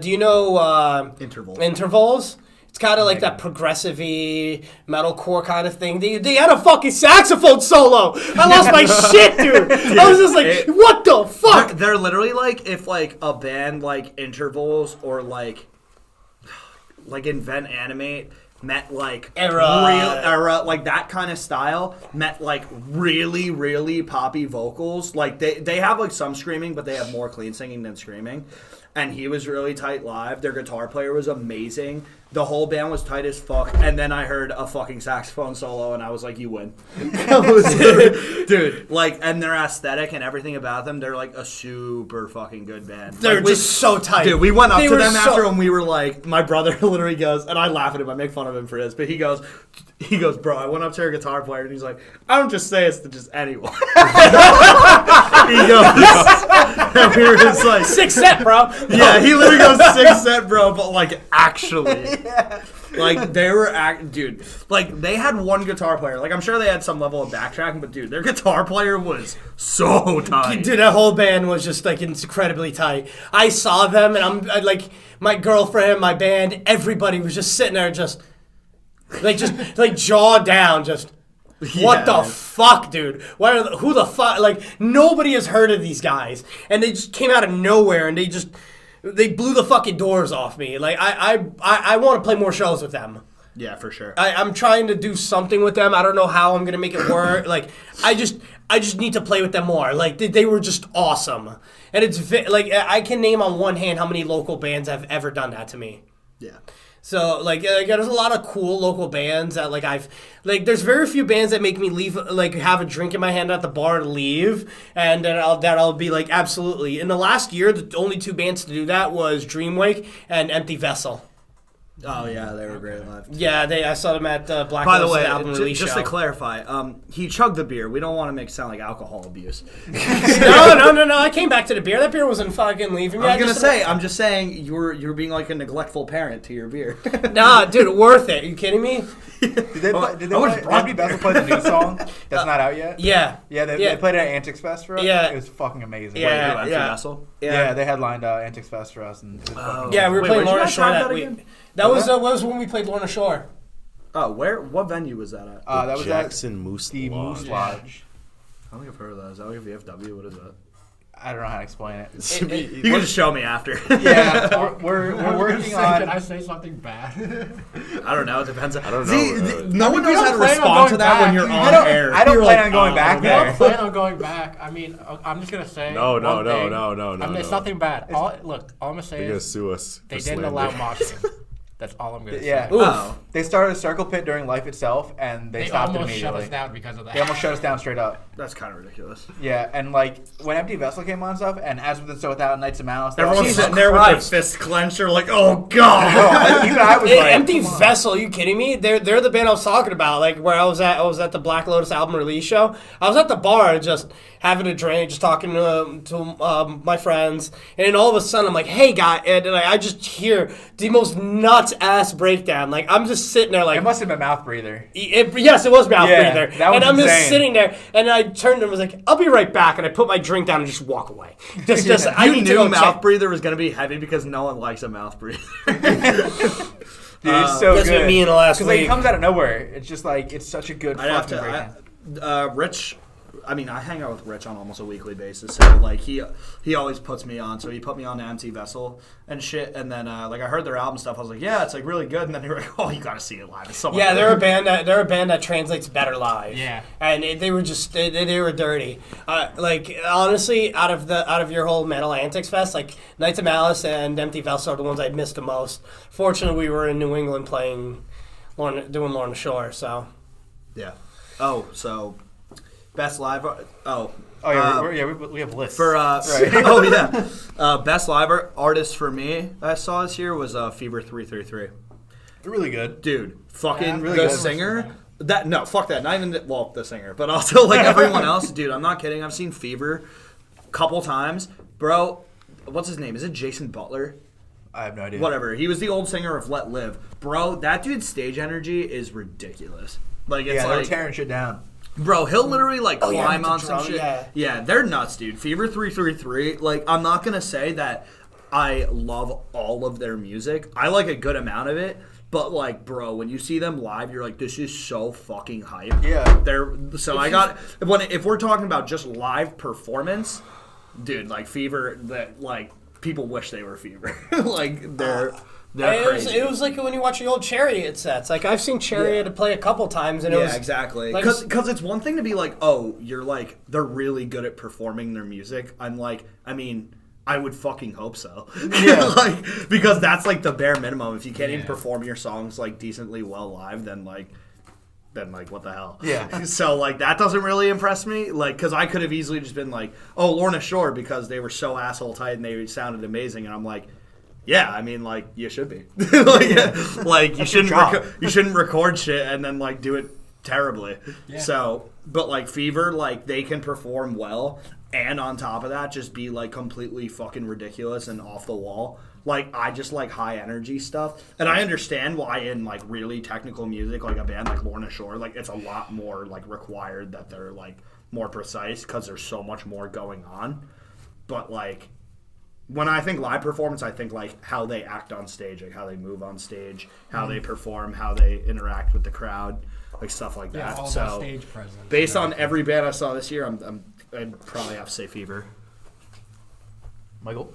do you know Intervals? It's kind of like that progressive-y metalcore kind of thing. They had a fucking saxophone solo. I lost my shit, dude. I was just like, what the fuck? They're literally like if like a band like Intervals or like Invent Animate met like era like that kind of style met like really really poppy vocals. Like they have like some screaming, but they have more clean singing than screaming. And he was really tight live. Their guitar player was amazing. The whole band was tight as fuck. And then I heard a fucking saxophone solo, and I was like, you win. Dude, like, and their aesthetic and everything about them, they're like a super fucking good band. They're like, just so tight. Dude, we went up They to were them so- after, and we were like, my brother literally goes, and I laugh at him, I make fun of him for this, but he goes, bro, I went up to our guitar player, and he's like, I don't just say it's to just anyone. He goes, and we were just like, 6 set, bro. yeah, he literally goes 6 set, bro, but like actually. Like they were dude, like they had one guitar player. Like I'm sure they had some level of backtracking, but dude, their guitar player was so tight. Dude, that whole band was just like incredibly tight. I saw them, and I, like my girlfriend, my band, everybody was just sitting there, just like jaw down, just. What the fuck, dude? Who the fuck? Like, nobody has heard of these guys. And they just came out of nowhere, and they blew the fucking doors off me. Like, I want to play more shows with them. Yeah, for sure. I'm trying to do something with them. I don't know how I'm going to make it work. Like, I just need to play with them more. Like, they were just awesome. And it's, like, I can name on one hand how many local bands have ever done that to me. Yeah. So, like, there's a lot of cool local bands that, like, there's very few bands that make me leave, like, have a drink in my hand at the bar and leave, and then I'll be like, absolutely. In the last year, the only 2 bands to do that was Dreamwake and Empty Vessel. Oh yeah, they were great live. Yeah, I saw them at Black By the Lotus way, album release just show. to clarify, he chugged the beer. We don't want to make it sound like alcohol abuse. No, I came back to the beer. That beer wasn't fucking leaving me. I'm just saying, you're being like a neglectful parent to your beer. Nah, dude, worth it. Are you kidding me? Did they Empty Vessel play the new song that's not out yet? Yeah. Yeah, they played it at Antics Fest for us. Yeah. It was fucking amazing. Yeah. Empty Vessel? Yeah, they headlined Antics Fest for us. And it was fucking Yeah, we were Wait, playing where'd you Lorna guys Shore have that that week. again? That was when we played Lorna Shore. Oh, what venue was that at? that was Jackson Moose the Lodge. Moose Lodge. I don't think I've heard of that. Is that like a VFW? What is that? I don't know how to explain it. You can just show me after. Yeah, we're working Can on. I say something bad? I don't know. It depends. I don't know. See, no one knows don't how to plan on respond going to that when back. you're I on air. I don't You're plan like, on going back I there. don't plan on going back. I mean, I'm just gonna say. No. one thing. No. It's nothing bad. All I'm gonna say They're gonna is sue us. they for didn't slander. allow moshing. That's all I'm gonna Yeah. say. Oh. They started a circle pit during Life Itself, and they They stopped it almost shut immediately. us down because of that. They almost shut us down straight up. That's kind of ridiculous. Yeah, and like when Empty Vessel came on and stuff, and As With and So Without, Nights of Malice, Everyone's Jesus sitting there with Christ. their fists clenched. They're like, "Oh God!" Even I was Hey, like, Empty come on. Vessel, are you kidding me? They're the band I was talking about. Like where I was at the Black Lotus album release show. I was at the bar just having a drink, just talking to my friends, and then all of a sudden I'm like, "Hey guy," and I just hear the most nuts nuts ass breakdown. Like I'm just sitting there like It must have been Mouth Breather. yes, it was Mouth Yeah, Breather. that was And I'm just insane. sitting there and I turned and was like, I'll be right back, and I put my drink down and just walk away. Just I You need to knew go Mouth check. Breather was gonna be heavy because no one likes a mouth breather. Dude, it's so That's good. what me and the last Because like, it week. comes out of nowhere. It's just like it's such a good I'd have fucking breakdown. to. Rich. I mean, I hang out with Rich on almost a weekly basis, so like he always puts me on. So he put me on to Empty Vessel and shit, and then like I heard their album stuff. I was like, yeah, it's like really good. And then they were like, oh, you gotta see it live. It's so much Yeah, better. they're a band that translates better live. Yeah. And they were just they were dirty. Like honestly, out of your whole Metal Antics Fest, like Knights of Malice and Empty Vessel are the ones I missed the most. Fortunately, we were in New England doing Lorna Shore. So Yeah. Oh, so best live. Oh. Oh yeah, we have lists. For Right. oh yeah, best live artist for me I saw this year was Fever 333. They're really good. Dude, fucking really the good. singer. Fuck that. Not even the singer, but also like everyone else. Dude, I'm not kidding. I've seen Fever a couple times, bro. What's his name? Is it Jason Butler? I have no idea. Whatever. He was the old singer of Let Live, bro. That dude's stage energy is ridiculous. Like it's Yeah, they're like, tearing shit down. bro, he'll literally like Oh, yeah, climb with the on some drum, shit. yeah. They're nuts, dude. Fever 333. Like, I'm not gonna say that I love all of their music. I like a good amount of it. But like, bro, when you see them live, you're like, this is so fucking hype. Yeah. If we're talking about just live performance, dude, like Fever, that like people wish they were Fever. Like they're crazy. it was like when you watch the old Chariot sets. Like I've seen Chariot play a couple times, and it was exactly. like- Because it's one thing to be like, oh, you're like, they're really good at performing their music. I'm like, I mean, I would fucking hope so. Yeah. Like, because that's like the bare minimum. If you can't even perform your songs like decently well live, then like what the hell? Yeah. So like that doesn't really impress me. Like, because I could have easily just been like, oh, Lorna Shore, because they were so asshole tight and they sounded amazing, and I'm like, yeah, I mean, like, you should be. Like you shouldn't record shit and then like do it terribly. Yeah. So, but like Fever, like they can perform well, and on top of that, just be like completely fucking ridiculous and off the wall. Like I just like high energy stuff, and I understand why in like really technical music, like a band like Lorna Shore, like it's a lot more like required that they're like more precise because there's so much more going on. But like, when I think live performance, I think like how they act on stage, like how they move on stage, how they perform, how they interact with the crowd, like stuff like Yeah, that. all So that stage presence. based and on everything. every band I saw this year, I'd probably have to say Fever. Michael?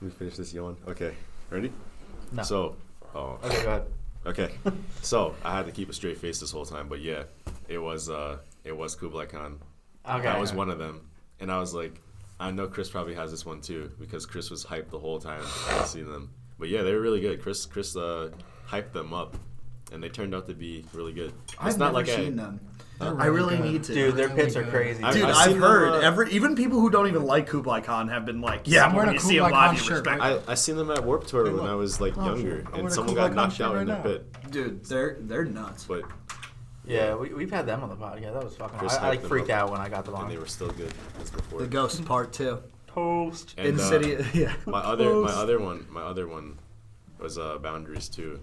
Let me finish this yawn. Okay, ready? No. So, Okay, go ahead. okay. So I had to keep a straight face this whole time, but yeah, it was Kublai Khan. Okay. That was one of them, and I was like, I know Chris probably has this one too because Chris was hyped the whole time I seen them. But yeah, they were really good. Chris hyped them up, and they turned out to be really good. I've never seen them. I really need to. Dude, their Really pits are good. crazy. Dude, I've I've seen heard them, even people who don't even like Kublai Khan have been like, yeah, I'm but wearing when a you see him Kublai live, Khan you shirt, respect. right? I seen them at Warped Tour when look. I was like Oh, younger, shit. I'm and wearing a someone Kublai got Khan knocked shirt out in right the now. pit. Dude, they're nuts. But Yeah, we've had them on the podcast. That was fucking. Chris I like hyped them freaked up, out when I got them and they on. were still good as before. The Ghost Part 2. Toast. And, Insidious. Yeah. my other one was Boundaries too.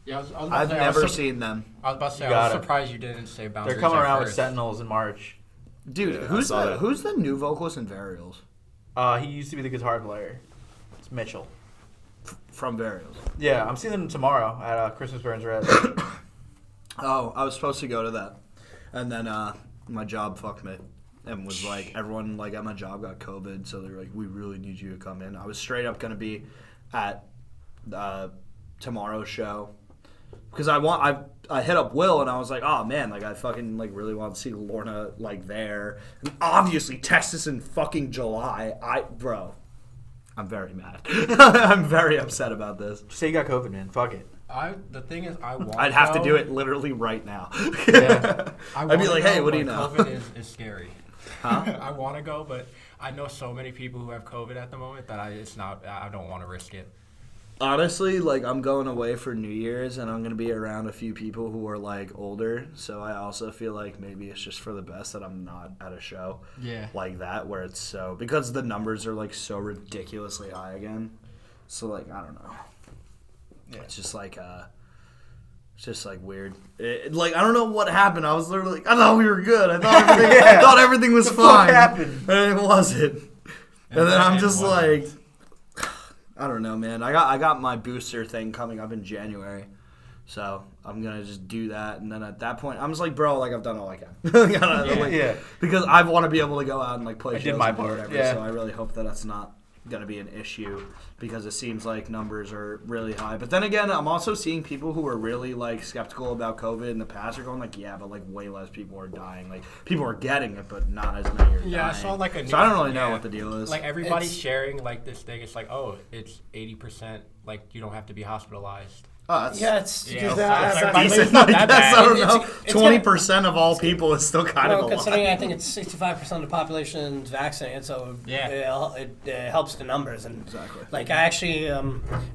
Yeah, I was about I've to say, never seen them. I was about to say, You I was got it. surprised you didn't say Boundaries. They're coming at around with first. Sentinels in March. Dude, Yeah, I who's saw that. who's the new vocalist in Varials? He used to be the guitar player. It's Mitchell. From Varials. Yeah, I'm seeing them tomorrow at Christmas Burns Red. Oh, I was supposed to go to that. And then my job fucked me. And was like, everyone like at my job got COVID, so they're like, we really need you to come in. I was straight up gonna be at tomorrow's show. Because I hit up Will and I was like, oh man, like I fucking like really want to see Lorna like there. And obviously Texas in fucking July. Bro, I'm very mad. I'm very upset about this. Just say you got COVID, man. Fuck it. The thing is, I want. I'd have to do it literally right now. Yeah. I'd be like, hey, what do you know? COVID is scary. Huh? I want to go, but I know so many people who have COVID at the moment that I don't want to risk it. Honestly, like I'm going away for New Year's and I'm going to be around a few people who are like older. So I also feel like maybe it's just for the best that I'm not at a show Yeah. like that where it's so, because the numbers are like so ridiculously high again. So like, I don't know. It's just like weird. Like I don't know what happened. I was literally like, I thought we were good. I thought everything, I thought everything was fine. What happened? And it wasn't. And then I'm just wasn't. like, I don't know, man. I got my booster thing coming up in January. So I'm gonna just do that, and then at that point, I'm just like, bro, like I've done all I can. Because I want to be able to go out and like play shows my and do part, whatever. yeah. So I really hope that that's not gonna be an issue because it seems like numbers are really high. But then again, I'm also seeing people who are really like skeptical about COVID in the past are going like, yeah, but like way less people are dying. Like people are getting it, but not as many are dying. Yeah, I saw like a. So I don't really know what the deal is. Like everybody's sharing like this thing. It's like, oh, it's 80%. Like you don't have to be hospitalized. Oh, that's it's Yeah, that's decent. not I that guess bad. I don't know. It's 20% of all people is still kind of a lot. considering I think it's 65% of the population is vaccinated, so it helps the numbers. And Exactly. like I actually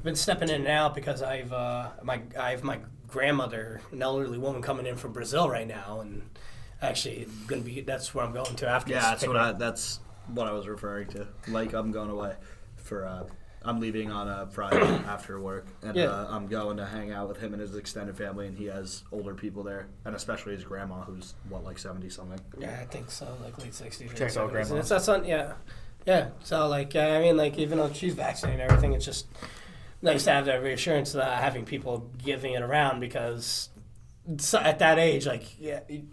been stepping in and out because I have my grandmother, an elderly woman, coming in from Brazil right now, and actually that's where I'm going to after. Yeah, this that's what I was referring to. Like I'm going away for. I'm leaving on a Friday after work, and I'm going to hang out with him and his extended family, and he has older people there, and especially his grandma, who's what, like 70-something. Yeah, I think so, like late 60s. Protect all grandmas. And it's that's on, yeah. So like, I mean, like even though she's vaccinated and everything, it's just nice to have that reassurance that having people giving it around because at that age, like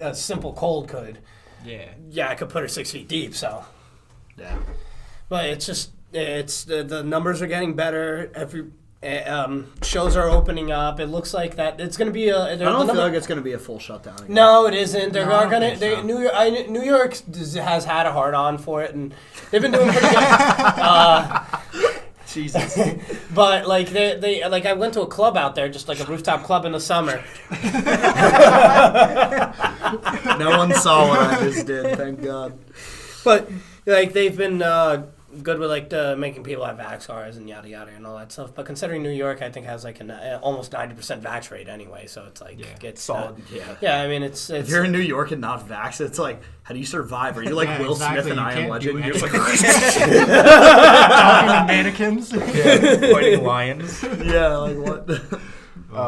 a simple cold could. Yeah, I could put her 6 feet deep. So. Yeah. But it's just. It's the numbers are getting better. Every shows are opening up. It looks like that it's going to be a. I don't feel like it's going to be a full shutdown again. No, it isn't. They're No, going to. so. New York has had a hard on for it, and they've been doing pretty good. Jesus. But like they like I went to a club out there, just like a rooftop club in the summer. No one saw what I just did. Thank God. But like they've been good with like making people have vax cards and yada yada and all that stuff. But considering New York, I think has like an almost 90% vax rate anyway, so it's like it's solid. Yeah, I mean it's If you're in New York and not vaxxed, it's like, how do you survive? Are you like Will exactly. Smith and You I Am can't Legend? do You're just anything. like, Talking to mannequins. Fighting lions. yeah, like what?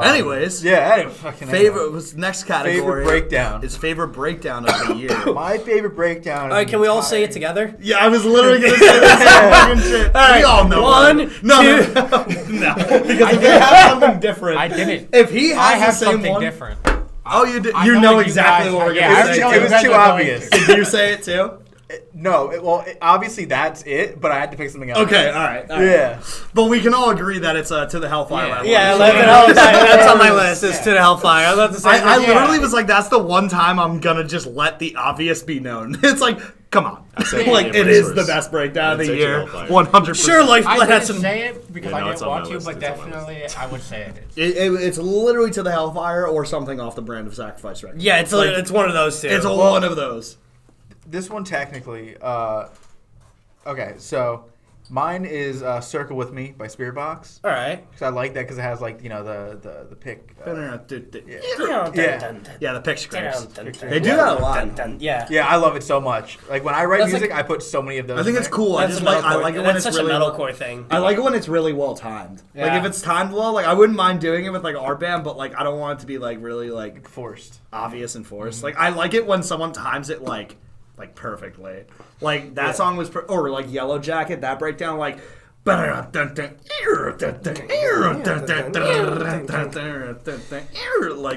Anyways, favorite was next category. Favorite breakdown. Is favorite breakdown of the year. My favorite breakdown. all right, can we all say it together? Yeah, I was literally gonna say that fucking shit. All right, We all know one, that. No, two. no, because if they have something different, I didn't. if he has I have the same something one, different. oh, you did. I You know know what you exactly guys what we're have- gonna yeah, say. I It was guys too are going obvious. Did you say it too? No, obviously that's it, but I had to pick something else. Okay, all right. Yeah. But we can all agree that it's to the Hellfire. Yeah. Round. Yeah, that's on my list. Is to the Hellfire. I was about to say. I literally was like, that's the one time I'm gonna just let the obvious be known. It's like, come on, like it is the best breakdown of the year, 100%. Sure, I Lifeblood had didn't some. say it because Yeah, no, I it's didn't on my want to, list. but It's on my definitely I would say it. It's literally to the Hellfire or something off the Brand of Sacrifice record. Yeah, it's it's one of those two. It's one of those. This one technically. Okay, so mine is "Circle with Me" by Spirit Box. all right. Because I like that because it has like the pick. Yeah, the pick scrapes. They do that a lot. Yeah. Yeah, I love it so much. Like when I write That's music, like- I put so many of those. I think in it's there. cool. I That's just a like I metalcore- like it when that's it's such really a metalcore thing. I like it when it's really well timed. Like Yeah. if it's timed well, like I wouldn't mind doing it with like our band, but like I don't want it to be like really like Forced. obvious and forced. Like I like it when someone times it like perfectly. Like that song was or like Yellow Jacket, that breakdown like like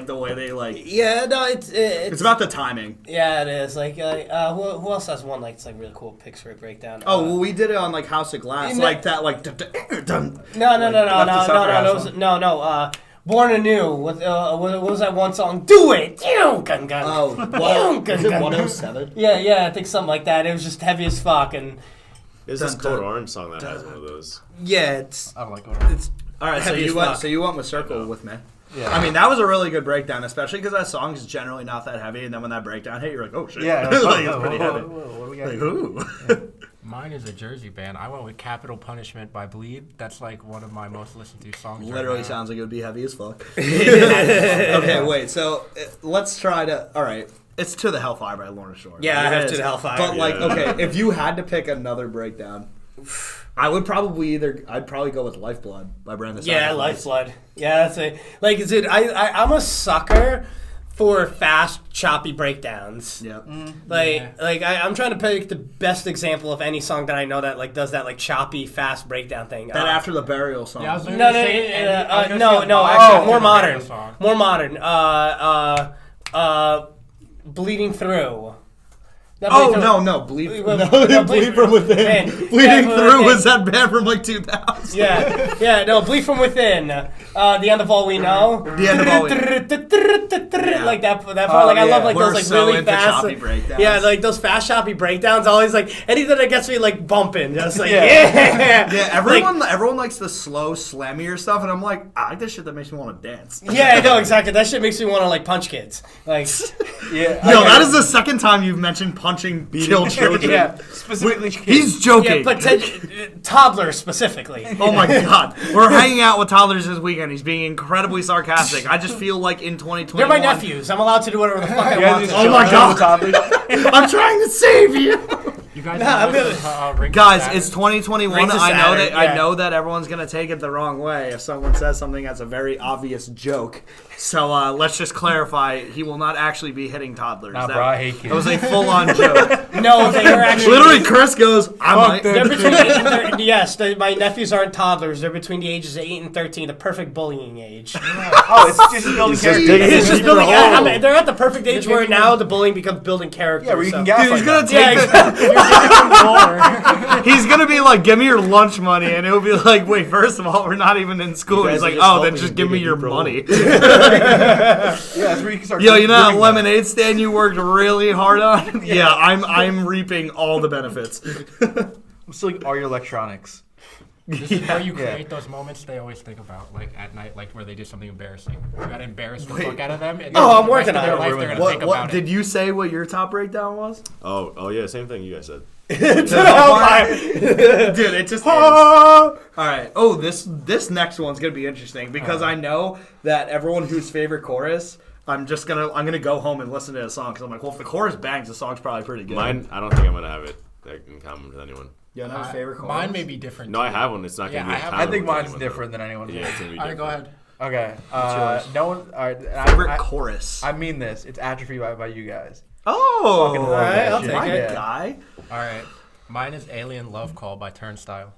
the way they like Yeah, no, it's about the timing. yeah, it is. Like, who else has one like it's like really cool picture breakdown? Oh, well, we did it on like House of Glass, No. like that, like No. Born Anew. What was that one song? Do it. Oh, what? Is it 107? Yeah, I think something like that. It was just heavy as fuck, and There's this Code Orange song that has one of those. yeah, it's I don't like going. it's All right, so heavy as you went. fuck. So you went with Circle with me. Yeah. I mean, that was a really good breakdown, especially because that song is generally not that heavy, and then when that breakdown hit, you're like, oh shit, Yeah. like, it's pretty heavy. What do we got? Like, here? ooh. Mine is a Jersey band. I went with Capital Punishment by Bleed. That's like one of my most listened to songs. Literally right now. sounds like it would be heavy as fuck. Okay, wait. So let's try to. All right, it's To the Hellfire by Lorna Shore. Yeah, I It have is. To the Hellfire. But like, Yeah. okay, if you had to pick another breakdown I would probably I'd probably go with Lifeblood by Brand the Yeah, Sacrifice. Lifeblood. Yeah, that's it. Like, dude, I'm a sucker for fast, choppy breakdowns. Yeah. I'm trying to pick the best example of any song that I know that like does that like choppy, fast breakdown thing. That After the Burial song. Yeah, I was No, literally saying, no. Actually, more modern. Song. More modern. Bleeding Through. Oh, no. Bleed from Within. Man, Bleeding yeah, Through was that band from like 2000. No, Bleed From Within. The End of All We Know. The End of All We Know. Like that part. Like I love like We're those like so really into fast. choppy breakdowns. Yeah, like those fast choppy breakdowns. Always like anything that gets me like bumping. Just like yeah. Yeah, everyone likes the slow, slammier stuff, and I'm like, I like this shit that makes me want to dance. Yeah, no, exactly. That shit makes me want to like punch kids. Like, That is the second time you've mentioned punching kill children. Yeah, specifically kids. He's joking. yeah, but toddlers specifically. Oh my god. We're hanging out with toddlers this weekend. He's being incredibly sarcastic. I just feel like in 2021... They're my nephews. I'm allowed to do whatever the fuck I want. Oh my god. I'm trying to save you. You guys Guys, it's 2021. Rings of Saturn, I know that everyone's gonna take it the wrong way if someone says something that's a very obvious joke. So let's just clarify: he will not actually be hitting toddlers. Nah, bro, I hate kids. That was a full-on joke. No, they are actually... Literally, Chris goes, "I might." They're between 8 and 13. Yes, my nephews aren't toddlers. They're between the ages of 8 and 13, the perfect bullying age. Oh, it's just building character. It's just building... they're at the perfect age where now the bullying becomes building character. Yeah, where you can Dude, gaslight he's gonna them. take He's gonna be like, "Give me your lunch money," and he'll be like, "Wait, first of all, we're not even in school." He's like, "Oh, then just give me your money." Yeah, that's where you can start. Yo, you know that doing lemonade stand you worked really hard on? Yeah, I'm reaping all the benefits. I'm still like, all your electronics. This is where you create those moments they always think about, like at night, like where they did something embarrassing. You gotta embarrass the fuck out of them. And I'm the rest working of their on it. life, they're gonna think What about did it. you say? What your top breakdown was? Oh yeah, same thing you guys said. Dude, it just is. All right. Oh, this next one's gonna be interesting because I know that everyone whose favorite chorus. I'm gonna go home and listen to a song because I'm like, well, if the chorus bangs, the song's probably pretty good. Mine, I don't think I'm gonna have it in common with anyone. You know, favorite chorus. Mine may be different. No, I have one. It's not gonna be in common I think with mine's anyone, different than anyone's. Yeah, it's gonna be All right, different. go ahead. Okay. No one. All right. Favorite chorus. I mean this. It's Atrophy by you guys. Oh, Fucking all love right, that I'll shit. take Yeah. it, guy. All right. Mine is Alien Love Call by Turnstile.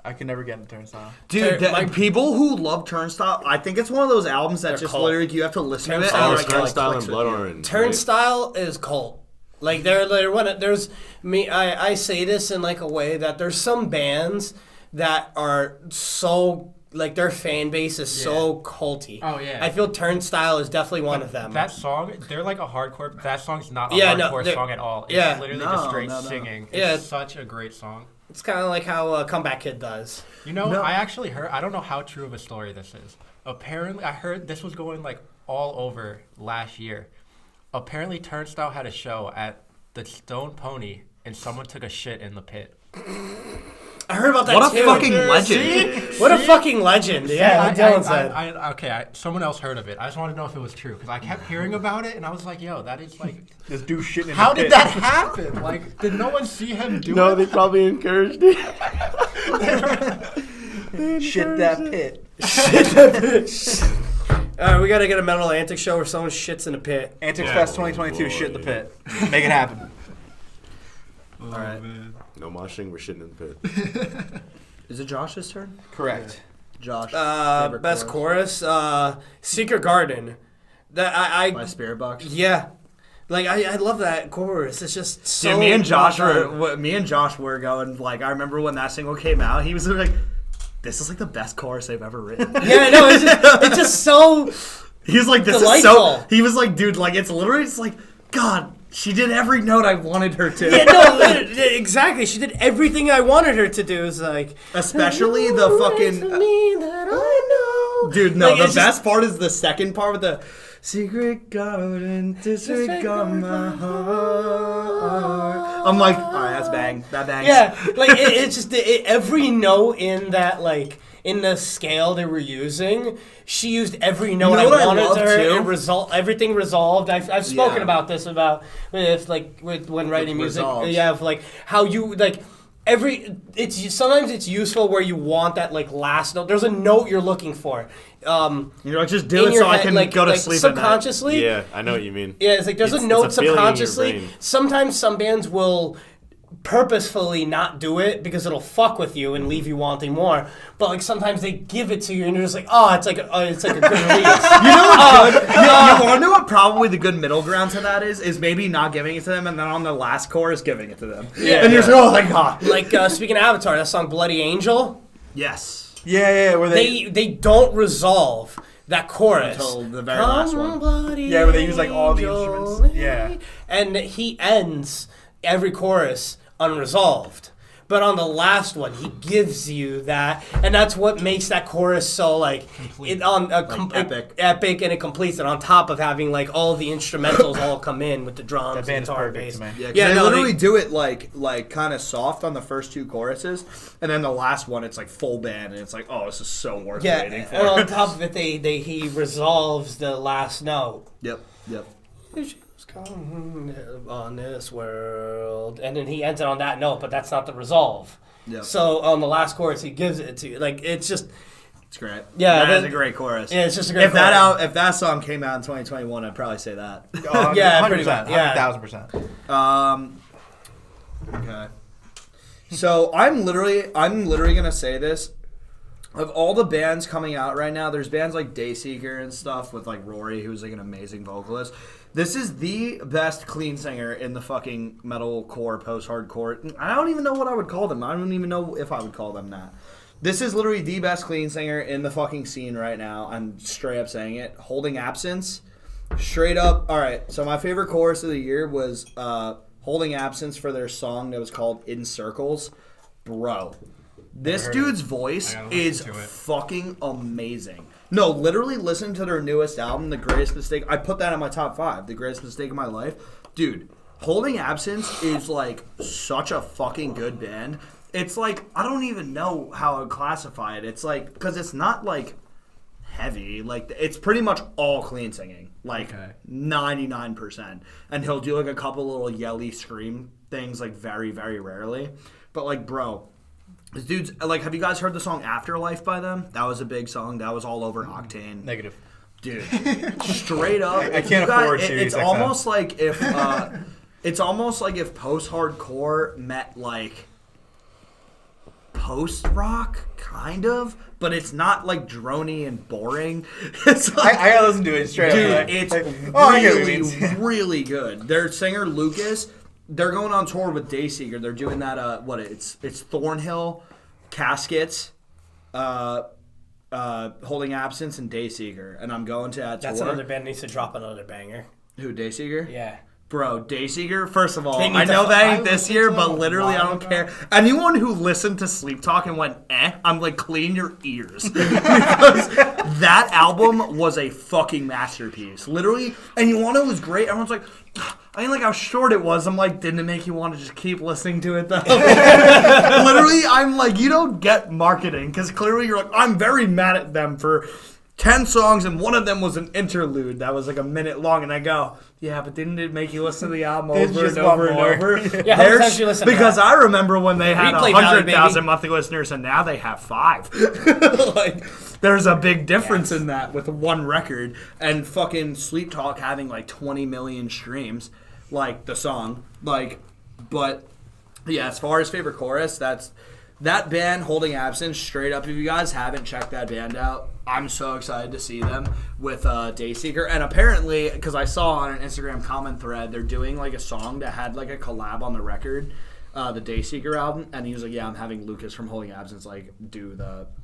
I can never get into Turnstile. Dude, people who love Turnstile, I think it's one of those albums that just cult. literally you have to listen to it. Turnstile And is it, Turnstile clicks and with Blood you. Orange. Turnstile is cult. Like there's me. I say this in like a way that there's some bands that are so like their fan base is so culty. Oh, yeah. I feel Turnstile is definitely one of them. That song, they're like a hardcore. That song's not a hardcore song at all. It's literally just straight singing. It's such a great song. It's kind of like how Comeback Kid does. You know, I actually heard. I don't know how true of a story this is. Apparently, I heard this was going like all over last year. Apparently, Turnstile had a show at the Stone Pony, and someone took a shit in the pit. I heard about that What too. a fucking legend. What a fucking legend. Yeah, like Dylan said. Someone else heard of it. I just wanted to know if it was true because I kept hearing about it, and I was like, "Yo, that is like, This dude shitting in how the did pit. that happen? Like, did no one see him do No, it?" they probably encouraged it. Shit that pit. All right, we got to get a Metal Antics show where someone shits in a pit. Antics Fest 2022. Shit the pit. Make it happen. All right. No moshing, we're shitting in the pit. Is it Josh's turn? Correct. Josh. favorite Best chorus, Secret Garden. That by Spirit Box. Yeah. Like I love that chorus. It's just so. Dude, me and Josh well were going like I remember when that single came out. He was like, "This is like the best chorus they've ever written." Yeah, no, it's just so. He was like, "This delightful. is so." He was like, "Dude, like it's literally just like God." She did every note I wanted her to. Yeah, no, exactly. She did everything I wanted her to do. It's like, especially the fucking. Me that I know. Dude, no, Like, the it's best part is the second part with the secret garden, disregard my heart. I'm like, all right, that's bang. That bangs. Yeah, like it's just every note in that in the scale they were using, she used every note You know what I I wanted love, to her. too? Everything resolved. I've spoken Yeah. about this with when writing music. resolves. Yeah, of like how you like. sometimes it's useful where you want that like last note. There's a note you're looking for. You're like, just do in it your so I head, can like, go to like sleep subconsciously. Yeah, I know what you mean. Yeah, it's like there's a It's note a feeling in your subconsciously. brain. Sometimes some bands will purposefully not do it because it'll fuck with you and leave you wanting more. But like sometimes they give it to you and you're just like, oh, it's like a good release. You know what's good? You want to know what probably the good middle ground to that is? Is maybe not giving it to them and then on the last chorus giving it to them. Yeah. And you're just like, oh my god. Like speaking of Avatar, that song Bloody Angel, Yes. Yeah, where they don't resolve that chorus Until the very last one. Yeah, where they use, like, all the instruments. Yeah. And he ends every chorus unresolved. But on the last one, he gives you that, and that's what makes that chorus so like epic, and it completes it on top of having like all the instrumentals all come in with the drums, That band's guitar, perfect bass. to me. Yeah, they literally do it like kind of soft on the first two choruses, and then the last one it's like full band, and it's like, oh, this is so worth Yeah, waiting for. and on top of it, he resolves the last note. Yep. On this world, and then he ends it on that note, but that's not the resolve. Yep. So on the last chorus, he gives it to you. Like it's just, It's great. Yeah, that is a great chorus. yeah, it's just a great. If that song came out in 2021, I'd probably say that. Yeah, 100%, pretty much, yeah. 1,000%. Okay. So I'm literally gonna say this. Of all the bands coming out right now, there's bands like Dayseeker and stuff with like Rory, who's like an amazing vocalist. This is the best clean singer in the fucking metalcore, post-hardcore. I don't even know what I would call them. I don't even know if I would call them that. This is literally the best clean singer in the fucking scene right now. I'm straight up saying it. Holding Absence. Straight up. All right, so my favorite chorus of the year was Holding Absence for their song that was called In Circles. Bro. This dude's voice is fucking amazing. No, literally listen to their newest album, The Greatest Mistake. I put that in my top 5, The Greatest Mistake of My Life. Dude, Holding Absence is like such a fucking good band. It's like, I don't even know how I would classify it. It's like, because it's not like heavy. Like, it's pretty much all clean singing. Like, 99%. And he'll do like a couple little yelly scream things like very, very rarely. But like, bro... This dude's like, have you guys heard the song Afterlife by them? That was a big song. That was all over Octane. Negative. Dude, straight up. I can't afford Sirius It's XM. almost like if post-hardcore met like post-rock, kind of, but it's not like drony and boring. It's like, I gotta listen to it straight dude, up. it's I get what you mean. really good. Their singer Lucas, they're going on tour with Dayseeker. They're doing that. It's Thornhill, Caskets, Holding Absence, and Dayseeker. And I'm going to that That's tour. another band that needs to drop another banger. Who, Dayseeker? Yeah. Bro, Dayseeker, first of all, They need I to know fu- that I ain't this listened year, to but them a literally I while don't ago. care. Anyone who listened to Sleep Talk and went, I'm like, clean your ears. Because that album was a fucking masterpiece. Literally, and you want to know what was great? Everyone's like, I didn't like how short it was. I'm like, didn't it make you want to just keep listening to it though? Literally, I'm like, you don't get marketing, because clearly you're like, I'm very mad at them for 10 songs, and one of them was an interlude that was like a minute long, and I go, yeah, but didn't it make you listen to the album They over just and want over and more. over? Yeah, how many times you listen to because that? I remember when they had Replay value, 100,000 baby. monthly listeners, and now they have 5. Like, there's a big difference in that with one record, and fucking Sleep Talk having like 20 million streams, like the song, like, but yeah, as far as favorite chorus, that's that band, Holding Absence, straight up. If you guys haven't checked that band out, I'm so excited to see them with Dayseeker. And apparently, because I saw on an Instagram comment thread, they're doing like a song that had like a collab on the record, the Dayseeker album. And he was like, yeah, I'm having Lucas from Holding Absence like do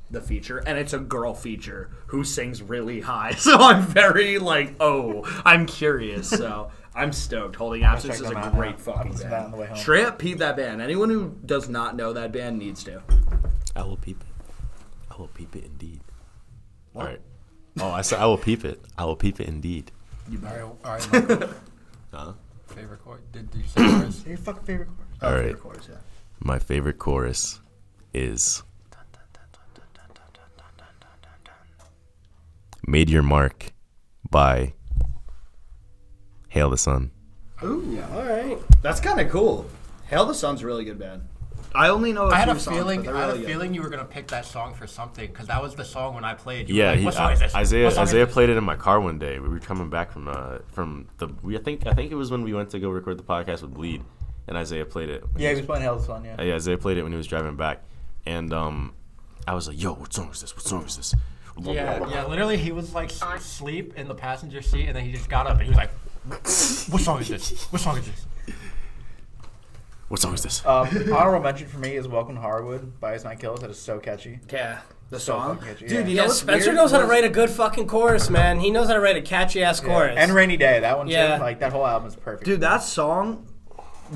the feature. And it's a girl feature who sings really high. So I'm very like, I'm curious. So I'm stoked. Holding Absence check is a them out great now. fucking I'll listen to that on the way band. home. Straight up peep that band. Anyone who does not know that band needs to. I will peep it. I will peep it indeed. All right. Oh, I said I will peep it. I will peep it indeed. All right, Michael. Huh? Favorite chord? Did you say yours? Your fucking favorite chorus. All right. Favorite chorus, yeah. My favorite chorus is Made Your Mark by Hail the Sun. Ooh, All right. that's kind of cool. Hail the Sun's a really good band. I only know. I had a few songs, feeling. but they're I had a really good. feeling you were gonna pick that song for something because that was the song when I played. You Yeah, were like, what song is this? What song is Isaiah this? played it in my car one day. We were coming back from the. I think it was when we went to go record the podcast with Bleed, and Isaiah played it. Yeah, he was playing Hell's Fun. Yeah. Yeah, Isaiah played it when he was driving back, and I was like, "Yo, what song is this? What song is this?" Yeah. Literally, he was like asleep in the passenger seat, and then he just got up and he was like, "What song is this? What song is this?" What song is this? Honorable mention for me is "Welcome to Harwood" by Ice Nine Kills. That is so catchy. Yeah. The So song, fucking catchy, dude. yeah. You know Yeah, what's Spencer weird knows how to was- write a good fucking chorus, man. He knows how to write a catchy ass chorus. And "Rainy Day," that one Yeah. too. Like that whole album is perfect. Dude, that song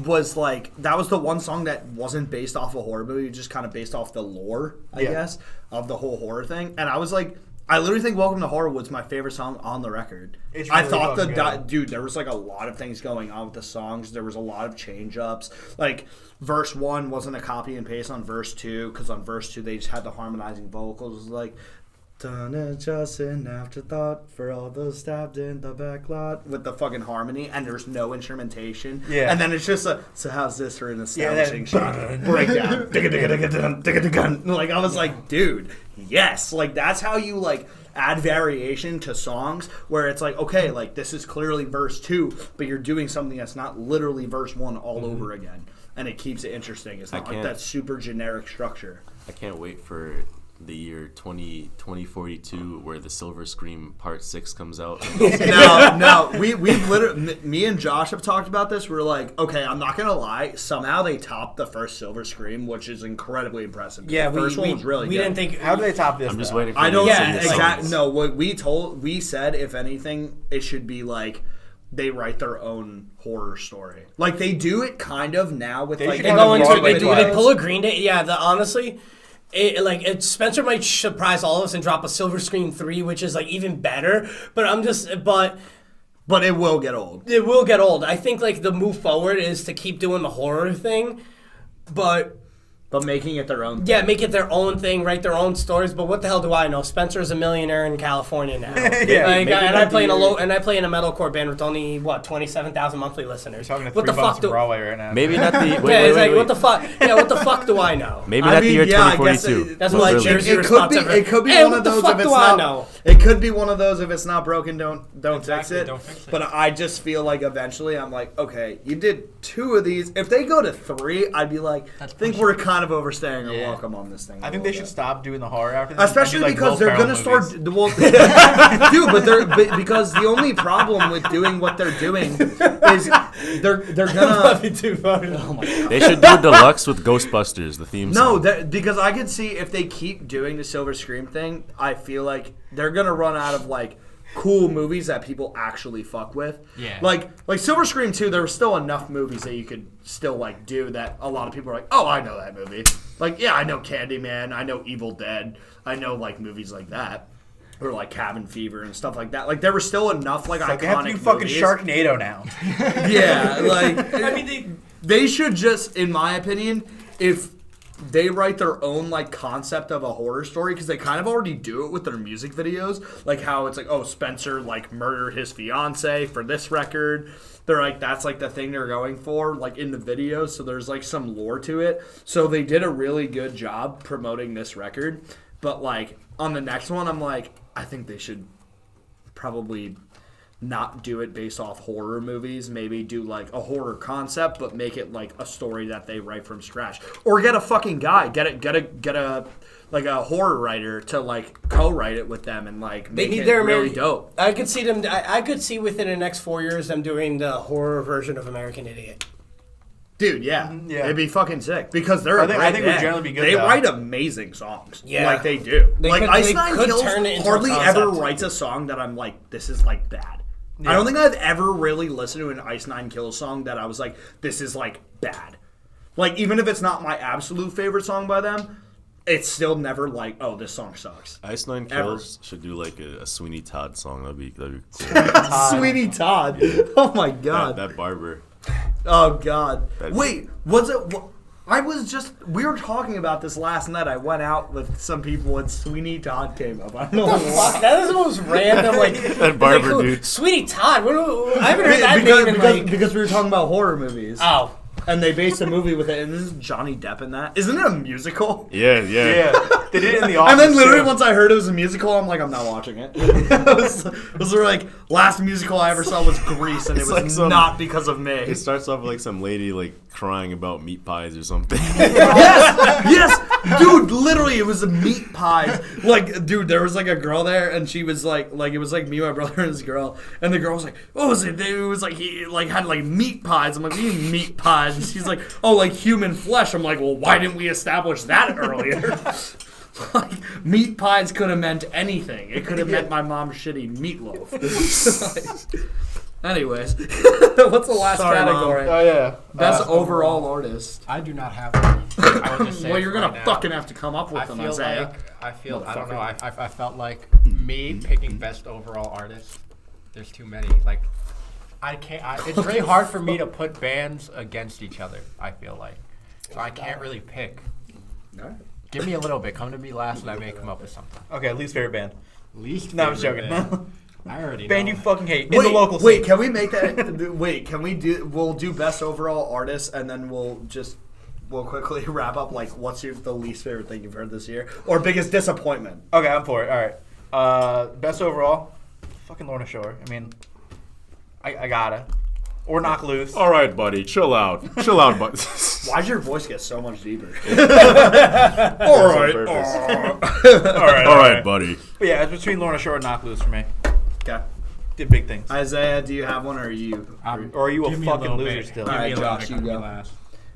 was like that was the one song that wasn't based off a horror movie, just kind of based off the lore, I Yeah. guess, of the whole horror thing. And I was like, I literally think "Welcome to Horrorwood's" my favorite song on the record. It's I really thought fucking good. dude, there was like a lot of things going on with the songs. There was a lot of change ups. Like verse 1 wasn't a copy and paste on verse 2 because on verse 2 they just had the harmonizing vocals. It was like. Done it just an afterthought for all those stabbed in the back lot with the fucking harmony, and there's no instrumentation. Yeah. And then it's just so how's this for an Yeah, establishing shot? Breakdown. Digga-digga-digga-dun. Like I was like, dude, yes. Like that's how you like add variation to songs where it's like, okay, like this is clearly verse 2, but you're doing something that's not literally verse 1 all over again. And it keeps it interesting. It's not like that super generic structure. I can't wait for the year 2042 where the Silver Scream Part 6 comes out. No, we've literally, me and Josh have talked about this. We're like, okay, I'm not gonna lie. Somehow they topped the first Silver Scream, which is incredibly impressive. yeah, the first one was really we good. didn't think. How do they top this? I'm just though? waiting for I don't. the Yeah, songs. exactly. No, what we said, if anything, it should be like they write their own horror story. Like they do it kind of now with They like should They go go on into Broadway they twice. pull a Green Day. Yeah, honestly, Spencer might surprise all of us and drop a Silver Scream 3, which is like even better. But but it will get old. it will get old. I think like the move forward is to keep doing the horror thing, but making it their own. yeah, make it their own thing, write their own stories. But what the hell do I know? Spencer's a millionaire in California now. Yeah, Like, maybe and I that'd play in be- a metalcore band with only 27,000 monthly listeners. Talking to What 3 the Bucks fuck from do? Broadway right now. Maybe not the. Wait, Yeah, wait, it's wait, like wait. what the fuck? Yeah, what the fuck do I know? Maybe I not mean, the year yeah, I guess 2042. That's but why really. Jersey It could be. response It could be Hey, one what of the those fuck if it's do I not. know? It could be one of those if it's not broken, don't fix Exactly, it. don't fix it. But I just feel like eventually I'm like, okay, you did 2 of these. If they go to 3, I'd be like, I think we're kind of overstaying our Yeah. welcome on this thing. I think they should stop doing the horror after this. Especially and do, like, because Will they're Ferrell gonna start. movies. Well, dude, but because the only problem with doing what they're doing is they're gonna. Oh my god. They should do a deluxe with Ghostbusters, the theme No, song. because I could see if they keep doing the Silver Scream thing, I feel like they're gonna run out of like cool movies that people actually fuck with. Yeah. Like Silver Scream 2, there were still enough movies that you could still like do that a lot of people are like, oh, I know that movie. Like, yeah, I know Candyman, I know Evil Dead, I know like movies like that. Or like Cabin Fever and stuff like that. Like there were still enough like Like, iconic they have to do fucking movies. Sharknado now. Yeah, like I mean, they should just, in my opinion, if they write their own like concept of a horror story, because they kind of already do it with their music videos, like how it's like, oh, Spencer like murdered his fiance for this record. They're like, that's like the thing they're going for, like in the video. So there's like some lore to it. So they did a really good job promoting this record. But like on the next one, I'm like, I think they should probably not do it based off horror movies. Maybe do like a horror concept, but make it like a story that they write from scratch. Or get a fucking guy, get a like a horror writer to like co-write it with them and like make it really dope. I could see them. I could see within the next 4 years them doing the horror version of American Idiot. Dude, yeah. Yeah. It'd be fucking sick because they're. I think it would generally be good, They though. write amazing songs. Yeah. like they do. They like could- Ice they Nine could Kills turn it into a hardly ever concept. writes a song that I'm like, this is like bad. I don't think I've ever really listened to an Ice Nine Kills song that I was like, this is like bad. Like even if it's not my absolute favorite song by them, it's still never like, oh, this song sucks. Ice Nine Ever. Kills should do like a Sweeney Todd song. That'd be cool. Sweetie Todd. Oh my god. that barber. Oh god. That'd Wait, was it? I was just. We were talking about this last night. I went out with some people and Sweeney Todd came up. I don't know why. Fuck, that is the most random. Like That barber like, dude. Sweetie Todd. I haven't heard that name in like. Because we were talking about horror movies. Oh, and they based a movie with it, and this is Johnny Depp in that. Isn't it a musical? Yeah. Yeah, they did it in the office. And then literally too. once I heard it was a musical, I'm like, I'm not watching it. It was like, last musical I ever saw was Grease, and it It's was like some- not because of me. It starts off with like some lady like crying about meat pies or something. Yes, dude, literally, it was a meat pies. Like, dude, there was like a girl there, and she was like it was like me, my brother, and this girl, and the girl was like, what was it? It was like he like had like meat pies. I'm like, what do you mean meat pies? And she's like, oh, like human flesh. I'm like, well, why didn't we establish that earlier? Like, meat pies could have meant anything. It could have meant my mom's shitty meatloaf. Anyways, what's the last Sorry, category? Oh yeah, Best overall artist. I do not have one. I will just say Well, it you're gonna right now. fucking have to come up with I them, feel Isaiah. I don't know. I felt like me picking best overall artist. There's too many. Like, I can't. It's very hard for me to put bands against each other. I feel like, so I can't really pick. Give me a little bit. Come to me last, and I may come up with something. Okay, least favorite band. Least. No, I was favorite joking. band. I already Band know. you fucking hate in the local scene. Wait, can we make that? Wait, can we do? We'll do best overall artist, and then we'll quickly wrap up. Like, what's the least favorite thing you've heard this year, or biggest disappointment? Okay, I'm for it. All right. Best overall, fucking Lorna Shore. I mean, I gotta. Or Knock Loose. All right, buddy, chill out, buddy. Why'd your voice get so much deeper? All right, all right, buddy. But yeah, it's between Lorna Shore and Knock Loose for me. Okay. Did big things. Isaiah, do you have one, or are you? Or are you a Give me fucking little loser bit. still? Give me Alright, a little Josh, bit. you Come to go. me last.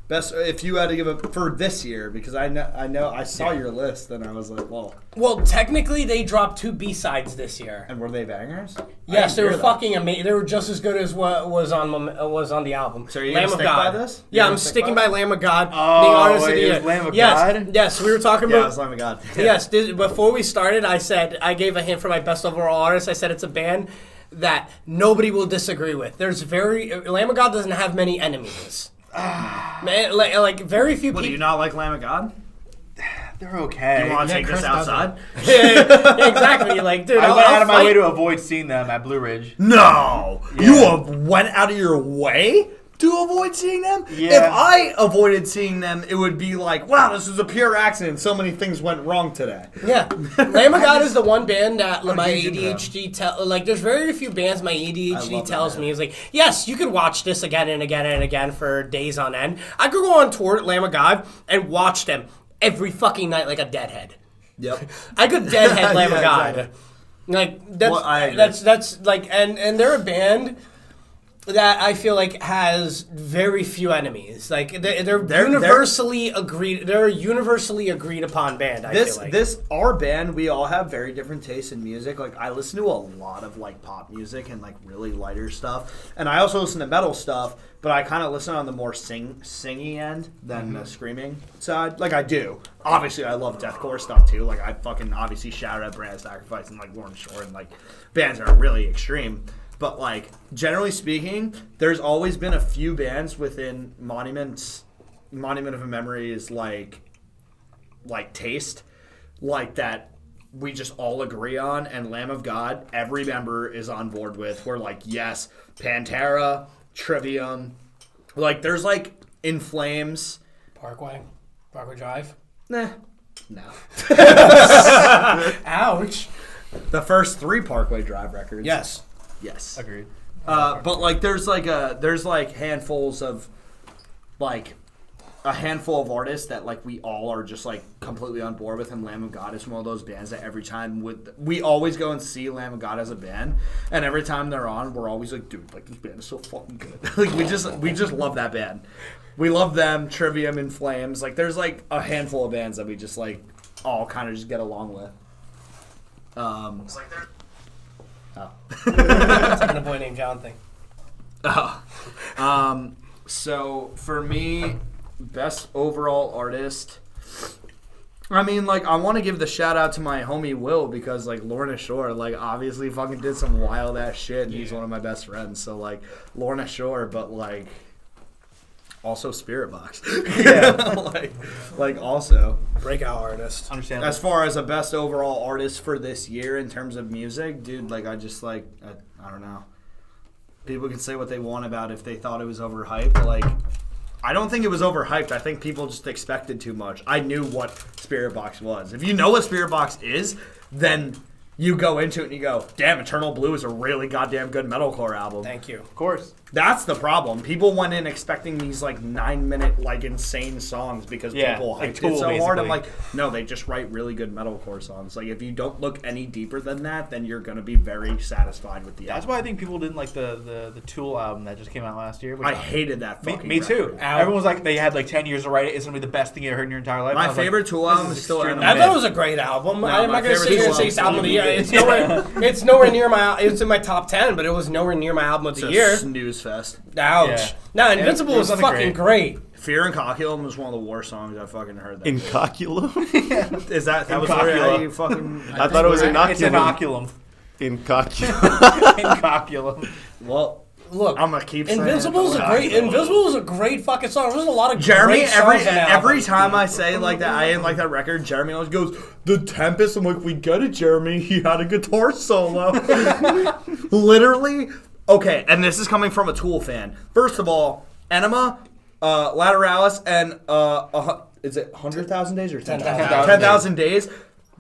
Best, if you had to give a for this year, because I know I saw your list and I was like, well, Well, technically, they dropped 2 B-sides this year. and were they bangers? Yes, they I were didn't hear that. fucking amazing. They were just as good as what was on the album. So are you Lamb gonna of stick God. by this? Yeah, You're I'm gonna stick sticking by by Lamb of God. Oh, being artist of wait, the it year. was Lamb of yes, God? yes, we were talking Yeah, about. it was Lamb of God. Yes, before we started, I gave a hint for my best overall artist. I said it's a band that nobody will disagree with. Lamb of God doesn't have many enemies. Man, like very few What, do people. you not like Lamb of God? They're okay. You want to take Chris this outside? Yeah, exactly. Like, dude, I went out of my fight- way to avoid seeing them at Blue Ridge. No, Yeah. you went out of your way to avoid seeing them. Yeah. If I avoided seeing them, it would be like, wow, this was a pure accident. So many things went wrong today. Yeah, Lamb of God is the one band that my huge into them. ADHD like. There's very few bands my I ADHD love that tells band. me is like, yes, you could watch this again and again and again for days on end. I could go on tour at Lamb of God and watch them every fucking night like a deadhead. Yep. I could deadhead Lamb of Yeah, God. exactly. Like that's Well, I agree. that's like and they're a band that I feel like has very few enemies. Like they're universally agreed. They're a universally agreed upon band. I feel like Our band, we all have very different tastes in music. Like, I listen to a lot of like pop music and like really lighter stuff, and I also listen to metal stuff. But I kind of listen on the more singy end than the screaming side. Like, I do. Obviously, I love deathcore stuff too. Like, I fucking obviously shout out Brand Sacrifice and like Lorna Shore and like bands that are really extreme. But like, generally speaking, there's always been a few bands within Monument of a Memory's like taste, like that we just all agree on. And Lamb of God, every member is on board with. We're like, yes, Pantera, Trivium, like there's like In Flames. Parkway Drive. Nah, no. Ouch. The first 3 Parkway Drive records. Yes. Yes. Agreed. But like there's like handfuls of like a handful of artists that like we all are just like completely on board with, and Lamb of God is one of those bands that every time we always go and see Lamb of God as a band, and every time they're on, we're always like, dude, like this band is so fucking good. Like we just love that band. We love them, Trivium and Flames. Like there's like a handful of bands that we just like all kind of just get along with. It's like they're Taking a boy named John thing. So for me, best overall artist. I mean, like, I want to give the shout out to my homie Will, because like Lorna Shore, like, obviously fucking did some wild ass shit, and he's one of my best friends. So like Lorna Shore, but like also Spirit Box. Yeah. like also. Breakout artist. Understand. As far as a best overall artist for this year in terms of music, dude, like I just like I don't know. People can say what they want about if they thought it was overhyped, but like I don't think it was overhyped. I think people just expected too much. I knew what Spirit Box was. If you know what Spirit Box is, then you go into it and you go, damn, Eternal Blue is a really goddamn good metalcore album. Thank you. Of course. That's the problem. People went in expecting these like 9-minute like insane songs because people like hyped Tool, it so hard. I'm basically. like, no, they just write really good metalcore songs. Like if you don't look any deeper than that, then you're gonna be very satisfied with the That's album. why I think people didn't like the Tool album that just came out last year. I hated that fucking Me too. record. Everyone was like, they had like 10 years to write it. It's gonna be the best thing you ever heard in your entire life. And I My was like, favorite Tool this album is still extremely Animal. I thought it was a great album. I'm my not gonna sit favorite here and say Tool it's album of the year. album. It's nowhere near my. It's in my top 10, but it was nowhere near my album of It's the a year. snooze fest. Ouch. Yeah. No, Invincible it was was fucking great. Fear Inoculum was one of the worst songs I've fucking heard. That Inoculum? is that was Inoculum. how you fucking? I thought it was It's Inoculum. Inoculum. Inoculum. Inoculum. Well, Look, I'm gonna keep saying Invincible is a great. Invincible is a great fucking song. There's a lot of Jeremy, great songs in that every album. time I say like that, I didn't like that record. Jeremy always goes, "The Tempest." I'm like, "We get it, Jeremy. He had a guitar solo." Literally, okay. And this is coming from a Tool fan. First of all, Enema, Lateralis, and is it 100,000 Days or 10,000? 10,000 Days.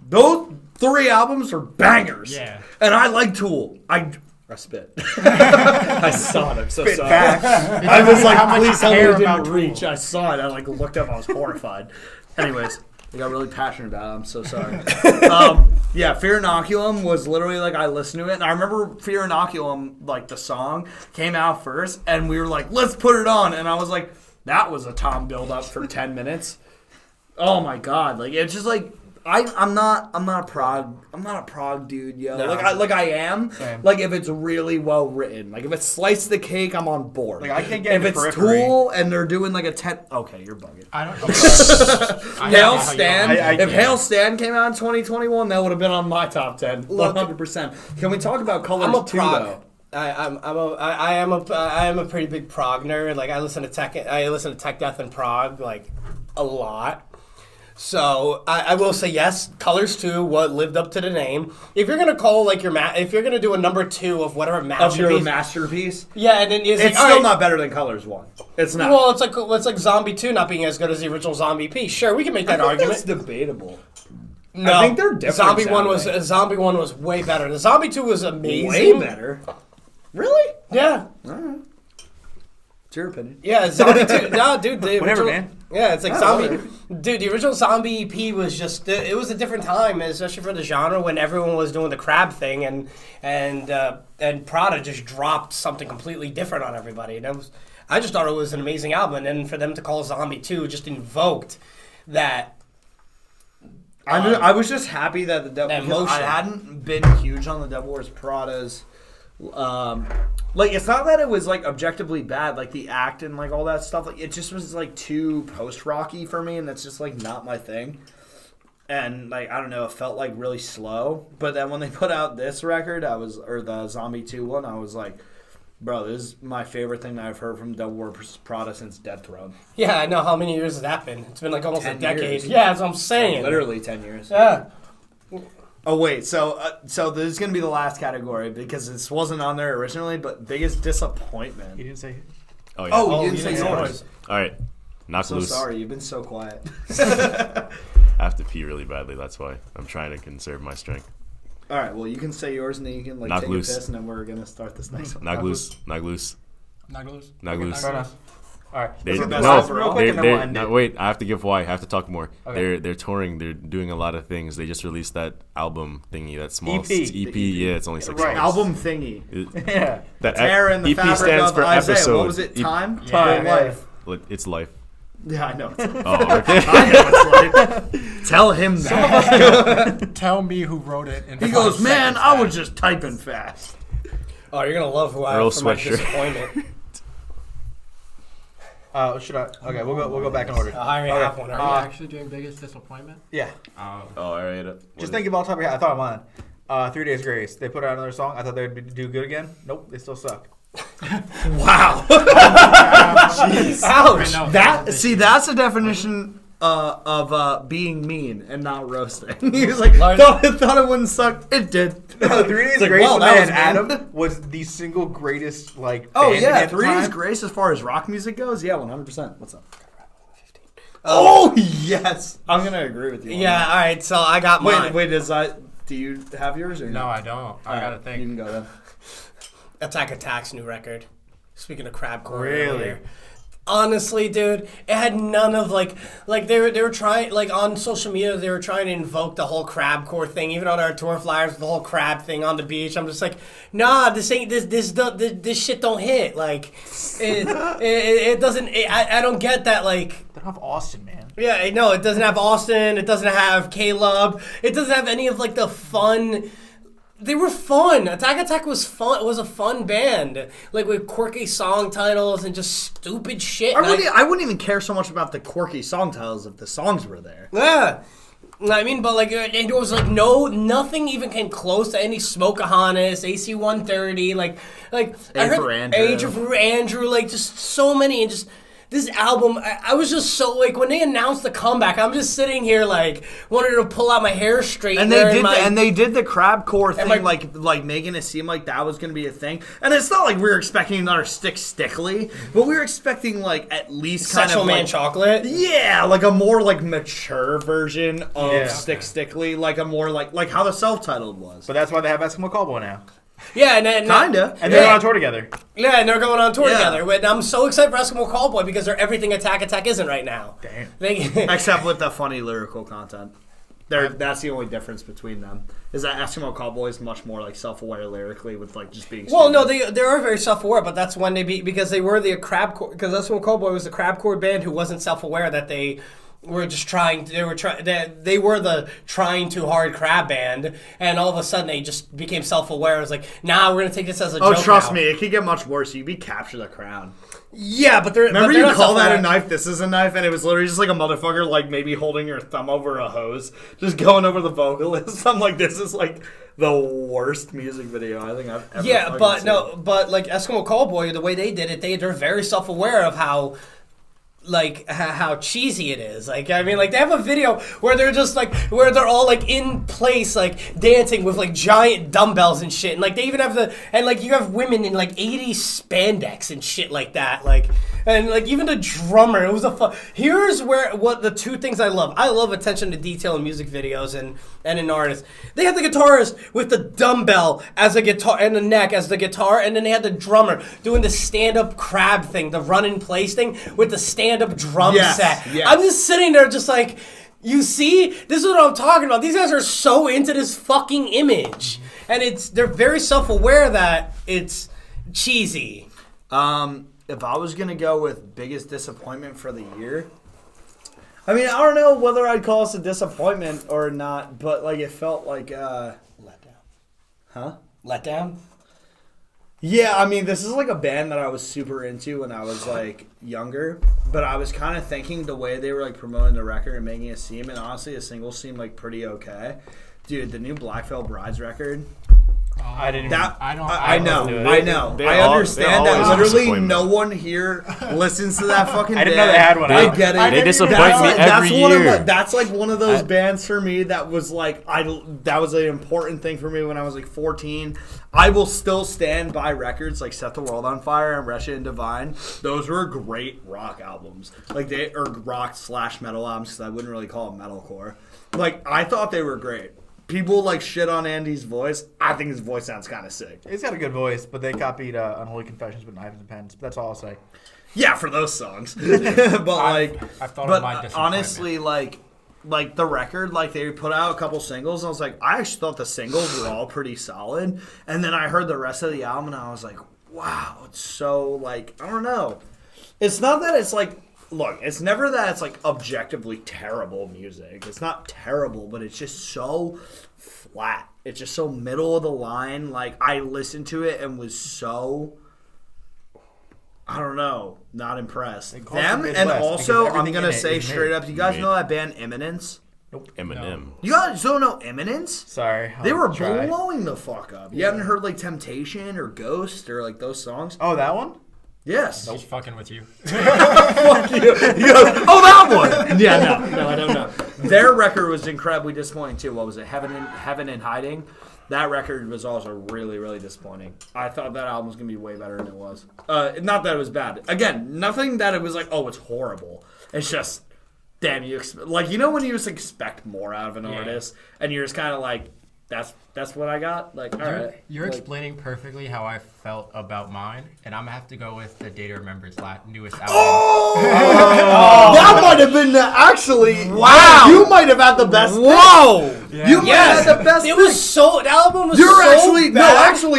Those 3 albums are bangers. Yeah. And I like Tool. I spit. I saw it. I'm so sorry. I was like, please tell me care it about didn't Tool. reach. I saw it. I like looked up. I was horrified. Anyways, I got really passionate about it. I'm so sorry. Yeah, Fear Inoculum was literally like I listened to it, and I remember Fear Inoculum, like the song came out first, and we were like, let's put it on, and I was like, that was a Tom build up for 10 minutes. Oh my god, like it's just like. I'm not a prog dude, yo. No. Like I am. Same. Like if it's really well written. Like if it's Slice the Cake, I'm on board. Like, I can't get if into it's Periphery. Tool and they're doing like a 10. Okay, you're bugging. I don't. I'm sorry. Hail Stand. I If can't. Hail Stand came out in 2021, that would have been on my top 10. Look, 100%. Can we talk about colors I'm a too, prog. though? I am a pretty big prog nerd. Like I listen to Tech Death and prog like a lot. So I will say yes, Colors 2 what lived up to the name. If you're gonna call like if you're gonna do a number 2 of whatever Of masterpiece, your masterpiece? yeah, and then it's It's like, all still right, not better than Colors 1. It's not. Well, it's like Zombie 2 not being as good as the original Zombie P. Sure, we can make that argument. That's debatable. No, I think they're different Zombie 1 was way better. The Zombie 2 was amazing. Way better. Really? Yeah. It's your opinion. Yeah, Zombie 2. No, dude. The Whatever, original, man. Yeah, it's like Oh, Zombie. whatever. Dude, the original Zombie EP was just. It was a different time, especially for the genre when everyone was doing the crab thing and Prada just dropped something completely different on everybody. And I just thought it was an amazing album. And then for them to call Zombie 2 just invoked that. I was just happy that the Devil. That Because I motion. hadn't been huge on the Devil Wears Prada's. Like it's not that it was like objectively bad, like the act and like all that stuff. Like it just was like too post rocky for me, and that's just like not my thing. And like I don't know, it felt like really slow. But then when they put out this record, or the Zombie 2 one, I was like, bro, this is my favorite thing that I've heard from Devil Wears Prada since Death Throne. Yeah, I know. How many years has that been? It's been like almost 10 a decade. years. Yeah, that's what I'm saying. Literally 10 years. Yeah. Oh wait, so this is gonna be the last category because this wasn't on there originally, but biggest You disappointment. didn't say. Oh, yeah. Oh, you you didn't say didn't say yours. yours. All right. Knock So loose. sorry, you've been so quiet. I have to pee really badly. That's why I'm trying to conserve my strength. All right, well you can say yours and then you can like Knock take loose. a piss and then we're gonna start this next one. Knock loose. Knock loose. Not loose. Knock loose. Fair enough. All right. They, Is it no, best overall? Real quick, and then we'll end no, it. wait. I have to give why. I have to talk more. Okay. They're touring. They're doing a lot of things. They just released that album thingy. That small EP. EP. Yeah, it's only 6 Right. songs. Album thingy. Yeah. That Tear in the EP fabric stands of for Isaiah. episode. What was it? Time? Time, Or life? It's life. Yeah, I know. Oh, okay. I know it's life. Tell him that. Tell me who wrote it. In He 5 goes, man, seconds I flat." was just typing fast. Oh, you're gonna love who I Earl am for my Sweatshirt. disappointment. Should I? Okay, we'll go back in order. I already have one. Are you already. actually doing biggest disappointment? Yeah. Oh, all right. Just think about top of your head. I thought of mine. 3 Days Grace. They put out another song. I thought they'd do good again. Nope, they still suck. Wow. Ouch! No, That's the definition being mean and not roasting. He was like, thought it wouldn't suck. It did. No, 3 Days like, Grace well, with that man was mean. Adam was the single greatest like. Oh band yeah, at the 3 Days time. Grace as far as rock music goes. Yeah, 100%. What's up? Oh yes, I'm gonna agree with you. on Yeah, that. all right. So I got mine. Wait. Do you have yours or No, I don't. I gotta You think. can go then. Attack Attack's new record. Speaking of crabcore, Really? earlier. Honestly, dude, it had none of like they were trying like on social media they were trying to invoke the whole crabcore thing. Even on our tour flyers, the whole crab thing on the beach. I'm just like, nah, this ain't this shit don't hit. Like, it doesn't. I don't get that. Like, They don't have Austin, man. yeah, no, it doesn't have Austin. It doesn't have Caleb. It doesn't have any of like the fun. They were fun. Attack was fun. It was a fun band, like with quirky song titles and just stupid shit. I And wouldn't even care so much about the quirky song titles if the songs were there. yeah. I mean, but like it was like nothing even came close to any Smokeahanas, AC 130, like A for Andrew. Age for Andrew, like just so many and just. This album, I was just so like when they announced the comeback, I'm just sitting here like wanted to pull out my hair straight. And they did the crabcore thing, my- like making it seem like that was gonna be a thing. And it's not like we were expecting another Stickly, but we were expecting like at least kind Sexual of Man like, Chocolate. yeah, like a more like mature version of Yeah. Stickly, like a more like how the self-titled was. But that's why they have Eskimo Cowboy now, Yeah, and Kinda. and they're on tour together. Yeah, and they're going on tour Yeah. together. But I'm so excited for Eskimo Callboy because they're everything Attack isn't right now. Damn. Except with the funny lyrical content. That's the only difference between them. Is that Eskimo Cowboy is much more like self-aware lyrically with like just being. Well, no, stupid. they are very self-aware, but that's when because they were the crabcore. Because Eskimo Callboy was the crabcore band who wasn't self-aware that they were just trying. They were the trying too hard crab band, and all of a sudden they just became self-aware. It was like, nah, we're gonna take this as a Oh, joke trust now. me, it could get much worse. You'd be Capture the Crown. Yeah, but they're Remember but they're you not call that a self-aware. knife? This is a knife, and it was literally just like a motherfucker, like maybe holding your thumb over a hose, just going over the vocalist. I'm like, this is like the worst music video I think I've ever. Yeah, fucking but seen. no, but like Eskimo Callboy, the way they did it, they're very self-aware of how. Like how cheesy it is. Like I mean, like they have a video where they're just like where they're all like in place, like dancing with like giant dumbbells and shit. And like they even have like you have women in like 80s spandex and shit like that. Like and like even the drummer, it was a fun. Here's what the two things I love. I love attention to detail in music videos and in artists. They had the guitarist with the dumbbell as a guitar and the neck as the guitar, and then they had the drummer doing the stand-up crab thing, the run in place thing with the stand-up drum Yes, set. yes. I'm just sitting there just like, you see, this is what I'm talking about. These guys are so into this fucking image, and they're very self-aware that it's cheesy. If I was gonna go with biggest disappointment for the year, I mean, I don't know whether I'd call this a disappointment or not, but like it felt like, Letdown. huh? Letdown? Yeah, I mean, this is like a band that I was super into when I was like younger, but I was kind of thinking the way they were like promoting the record and making it seem, and honestly, the singles seemed like pretty okay. Dude, the new Black Veil Brides record. I didn't. I know. They I all- understand they that always literally disappoint me. no one here listens to that fucking I didn't band. know they had one. I get it. They disappoint That's me like- every that's one of year. that's like one of those bands for me that was like that was an important thing for me when I was like 14. I will still stand by records like Set the World on Fire and Wretched and Divine. Those were great rock albums. Like they are rock / metal albums because I wouldn't really call it metalcore. Like I thought they were great. People like shit on Andy's voice. I think his voice sounds kind of sick. He's got a good voice, but they copied Unholy Confessions with Knives and Pens. But that's all I'll say. Yeah, for those songs. But like, I've thought but of my disappointment. honestly, like the record, like they put out a couple singles, and I was like, I actually thought the singles were all pretty solid. And then I heard the rest of the album, and I was like, wow, it's so like I don't know. It's not that it's like. Look, it's never that it's like objectively terrible music. It's not terrible, but it's just so flat. It's just so middle of the line. Like I listened to it and was so I don't know, not impressed. They call it Them the and Midwest also because I'm everything gonna in it say is straight made. up, you guys Made. know that band Eminence? Eminem. You guys don't know Eminence? Sorry. They were I'll try. blowing the fuck up. You haven't heard like Temptation or Ghost or like those songs? Oh, that one? Yes. He's fucking with you. Fuck you. He goes, oh, that one. Yeah, no, I don't know. Their record was incredibly disappointing too. What was it? Heaven in Hiding. That record was also really, really disappointing. I thought that album was gonna be way better than it was. Not that it was bad. Again, nothing that it was like, oh, it's horrible. It's just, damn, you when you just expect more out of an artist, and you're just kind of like, that's what I got. Like, all right. You're explaining perfectly how I felt about mine, and I'm gonna have to go with the Day to Remember's newest album. That might have been actually. Wow. You might have had the best. Whoa! You might have had the best. It was so. The album was You're so actually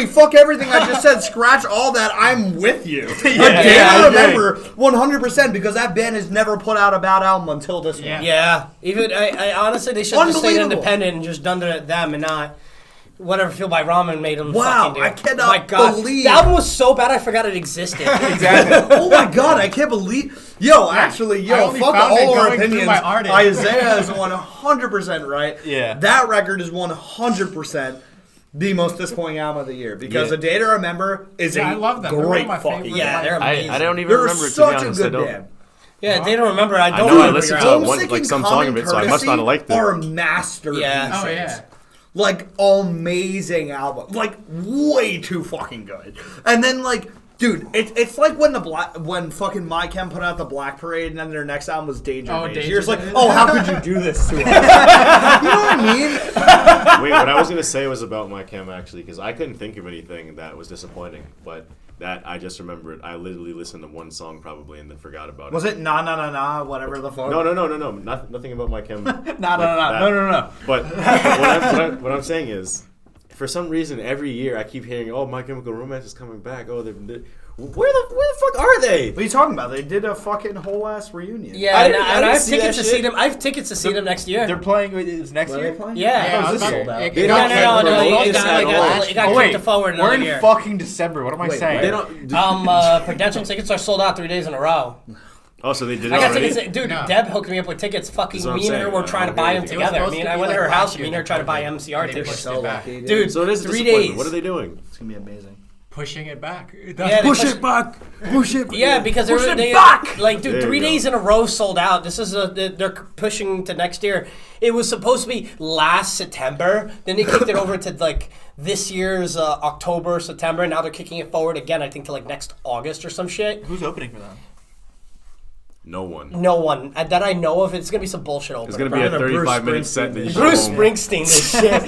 bad. fuck everything I just said. Scratch all that. I'm with you. I I remember 100% because that band has never put out a bad album until this one. Yeah. Even I honestly, they should have just stayed Unbelievable. independent and just done them and not whatever Feel by Ramen made them Wow, fucking do. I cannot My God. believe- The album was so bad I forgot it existed. Exactly. Oh my god, I can't believe. Actually, I only fuck found it all our going through opinions. my artist. Isaiah is 100% right. Yeah. That record is 100% the most disappointing album of the year because Yeah. A Day to Remember is Yeah, I a love them. They're one great of my fucking favorite. Yeah, they're amazing. I don't even They're remember it, to be such a honest. I good don't. band. Yeah, they don't remember. I I don't know I remember listened your to album. one, Homesick like and some song Common of it, so I must not have liked it. Are masterpieces. Yeah. Oh, yeah. Like, amazing album. Like, way too fucking good. And then, like, dude, it's like when fucking My Chem put out the Black Parade and then their next album was Danger Days. Danger You're just like, Days. oh, how could you do this to us? You know what I mean? Wait, what I was gonna say was about my chem actually, because I couldn't think of anything that was disappointing, but that I just remembered. I literally listened to one song probably and then forgot about it. Was it Na Na Na Na, whatever the fuck? No. Nothing about my chem. No. But what I'm saying is, for some reason, every year I keep hearing, "Oh, My Chemical Romance is coming back." Oh, where the fuck are they? What are you talking about? They did a fucking whole ass reunion. Yeah, I and didn't I have see tickets to that see shit. them. I have tickets to see them next year. They're playing. It's next Where are year. they playing? Yeah. Oh, is this about- sold out? it- They No, don't no, care no, for no. the It got Oh kicked wait, forward we're another in year. fucking December. What am I Wait, saying? They don't. Production tickets are sold out 3 days in a row. Oh, so they did it I got already? tickets. Dude, No. Deb hooked me up with tickets. Fucking That's what I'm me and her saying. were I trying to don't buy hear them anything. together. supposed Me and to I be went to like her last house. year Me and her for tried to buy COVID. MCR They tickets. pushed So it back. lucky, Dude, So it is 3 disappointing. days. What are they doing? It's gonna be amazing. Pushing it back. Yeah, Push it back. Push it. Yeah, because Push they it back. like, dude, There 3 you go. days in a row sold out. This is they're pushing to next year. It was supposed to be last September. Then they kicked it over to like this year's October, September. And now they're kicking it forward again. I think to like next August or some shit. Who's opening for them? No one. No one that I know of. It's gonna be some bullshit opener. It's gonna be a Probably the 35-minute Bruce set. That you Bruce go home. Springsteen this shit.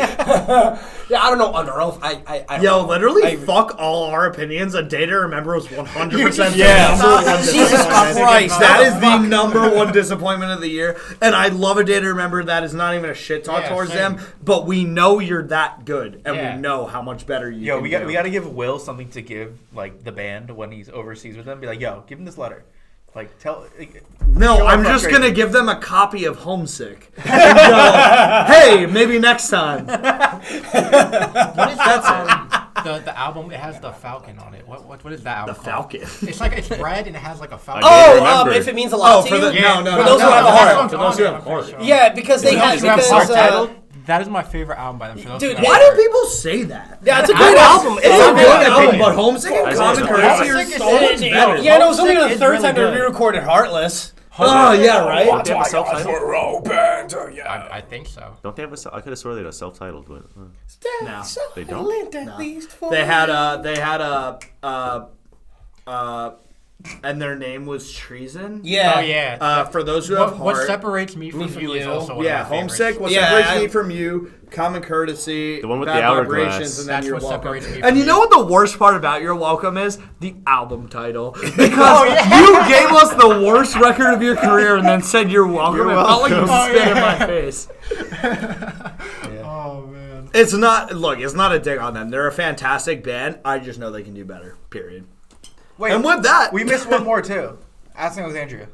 Yeah, I don't know. Under Oath. I don't Yo, know. literally, fuck all our opinions. A Day to Remember was 100% Yeah. the number one Jesus disappointment. Christ. That is the number one disappointment of the year. And I love A Day to Remember. That is not even a shit talk Yeah, towards same. them. But we know you're that good. And Yeah. we know how much better you Yo, can we do. got to give Will something to give like the band when he's overseas with them. Be like, yo, give him this letter. Like tell. No, show our I'm just frustration. going to give them a copy of Homesick. And go, hey, maybe next time. What is the album? It has the Falcon on it. What is that album? The called? Falcon. It's like it's red and it has like a Falcon. I Oh, remember. if it means a lot Oh, to for you. the no, For those who have a heart. For those who have a heart. Yeah, because they have That is my favorite album by them. For those Dude, who Why have do people say that? Yeah, it's a great album. It's It's a a good good album. album, but Homesick and I Common see. Courtesy are Homesick is so much better. Yeah, no, it was only the Homesick third is time really we good. re-recorded Heartless. Oh, yeah, right? Don't they have a self-titled? I think so. Don't they have a? I could have swore they had a self-titled, but No. they don't. They had and their name was Treason. Yeah. Oh yeah. For those who have What heart. separates me from from you is you. also one Yeah, of my Homesick. What Yeah, separates I- me from you? Common Courtesy. The one with Bad the hourglass. Vibrations, and then That's You're what Welcome. separates me And from you know you. what the worst part about You're Welcome is? The album title. Because you gave us the worst record of your career and then said You're Welcome. You're It felt like you welcome. spit in my face. Oh man. It's not a dig on them. They're a fantastic band. I just know they can do better. Period. Wait, And with that, we missed one more too. Ask Alexandria.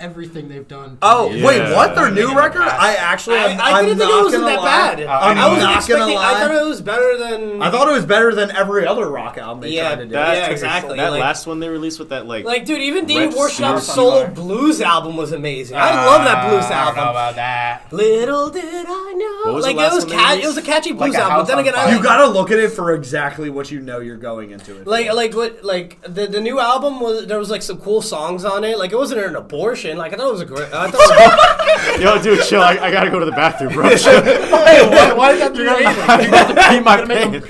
everything they've done. Oh, Yeah. wait, what? Their new record? I actually, I didn't think it wasn't that bad. I'm I was not expecting. gonna lie. I thought it was better than. I thought it was better than every other rock album they tried to do. Yeah, exactly. That Like- last one they released with that Like, dude, even Danny Red Workshop's Sea solo Sunfire. blues album was amazing. I love that blues I don't album. know about that. Little did I know. What was Like the last it was one they it was a catchy blues Like a album. House But then on again, Fire. I You gotta look at it for exactly what you know you're going into it. the new album was there was like some cool songs on it. Like it wasn't an abortion. Like I thought it was a great. I thought Yo, dude, chill. I gotta go to the bathroom, bro. Why did that do anything? I got to pee my pants.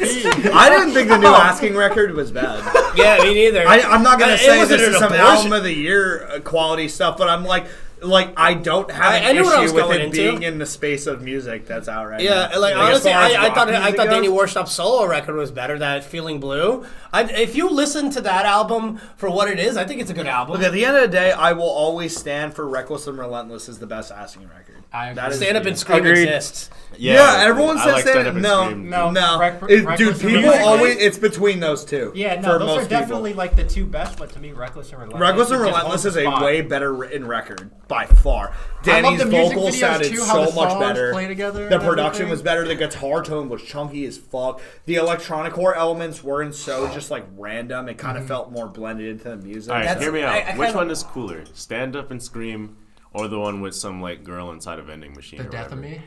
I didn't think the new Asking record was bad. yeah, me neither. I'm not gonna It say wasn't this an is some abortion. album of the year quality stuff, but I'm like I don't have I an knew what I was issue with going it into. being in the space of music that's out right Yeah, now. like as honestly, far as I rock thought music Danny goes. Workshop's solo record was better. That Feeling Blue. If you listen to that album for what it is, I think it's a good album. Look, at the end of the day, I will always stand for Reckless and Relentless as the best Asking record. I agree. That is- Stand Up and Scream Agreed. exists. Yeah, everyone I says like Stand Stand Up. Up and No, Scream. no. Reckless Dude, and people Relentless. always, it's between those two. Yeah, for no, those most are people. definitely like the two best, but to me, Reckless and Relentless. Reckless and it just Relentless holds is a the spot. way better written record by far. I love Danny's the music vocals videos, sounded too, how so the much songs better. play together The and production everything. was better. The guitar tone was chunky as fuck. The electronic core elements weren't so just like random. It kind of felt more blended into the music. All right, That's- hear me out. I Which kinda- one is cooler? Stand Up and Scream, or the one with some like girl inside a vending machine? The or Death of whatever? Me.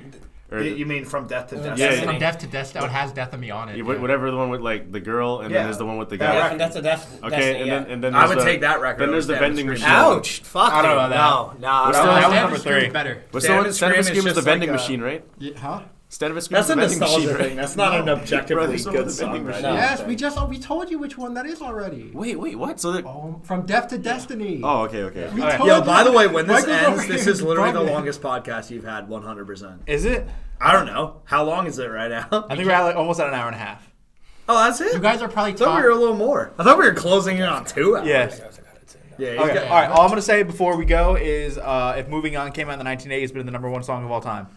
Or You mean From Death to Death? Yeah, From Death to Death, it has Death of Me on it. Yeah, yeah. whatever the one with like the girl, and Yeah, then there's the one with the that guy. record. That's a Okay, and then I there's would the, take that record Then over there's the Stand Up vending and machine. Scream. Ouch! Fuck. I don't you. know about No, What's no. the one- that was Stand number and Scream 3. is better. What's Stand the Up one? Stand Up and and Scream Scream is is the just vending like, machine, right? Yeah, huh? Stand Up and Scream That's is a the vending machine, nostalgia right? thing. That's not an objectively There's no good other vending song. Right machine. now. Yes, we told you which one that is already. Wait, what? So that. From Death to Destiny. Oh, okay. We Alright. told Yo, you. by the way, when this Michael's over ends, this here is literally the bugging. longest podcast you've had, 100%. Is it? I don't know. How long is it right now? I think we're at almost at an hour and a half. Oh, that's it? You guys are probably I thought we were a little more. I thought we were closing in on 2 hours. Yeah. Yeah, he's Okay. got- All right. All I'm gonna say before we go is, if "Moving On" came out in the 1980s, been the #1 song of all time.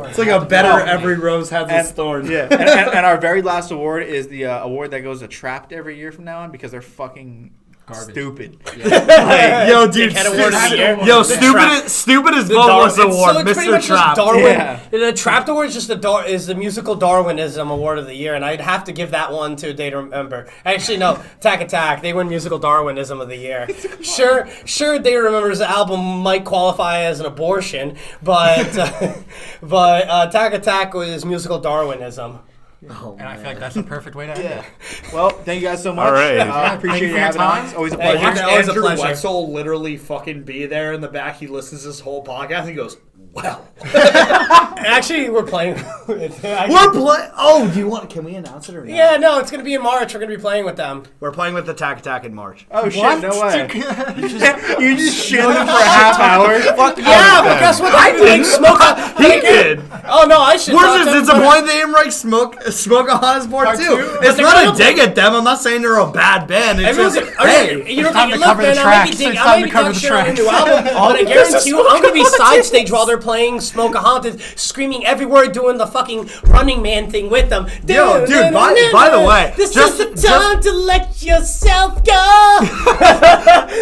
It's like a better Every Rose Has its Thorn. Yeah. And our very last award is the award that goes to Trapped every year from now on because they're fucking Garbage. stupid. Yo, dude, Dickhead Award of the Year. Yo, The stupid is The Dar- Vocalist it's- Award, so it's pretty Mr. much just Trapped. Darwin. Yeah. The Trapped Award is just the musical Darwinism Award of the Year, and I'd have to give that one to Day to Remember. Actually, no, Attack. They win musical Darwinism of the year. Sure, Day to Remember's album might qualify as an abortion, but Attack was musical Darwinism. Oh, And I feel like that's the perfect way to end it. Well, thank you guys so much. All right. Appreciate Thank you you for your having time. us. Always a Thank pleasure. you. Always a Andrew pleasure. Wetzel literally fucking be there in the back. He listens to this whole podcast and he goes, well. Actually, we're playing. We're playing. Oh, do you want? Can we announce it or not? Yeah, no, it's gonna be in March. We're gonna be playing with them. We're playing with Attack in March. Oh shit! What? No way. You just shit on him for a half hour. Yeah, but guess what? I did smoke. He did. Oh no, I should. We're talk just to them, disappointed they didn't write Smoke on his board Part too. two? It's But not they're a dig at them. I'm not saying they're a bad band. It's Everyone's just, like, hey. you know, time to look, cover the man, I tracks. might be It's I time might to be cover talking the shit on a tracks. new album, but I guarantee you, I'm gonna be side stage while they're playing Smoke a Haunted, screaming every word, doing the fucking Running Man thing with them. Yo, dude, by the way, this just- is the time to let yourself go.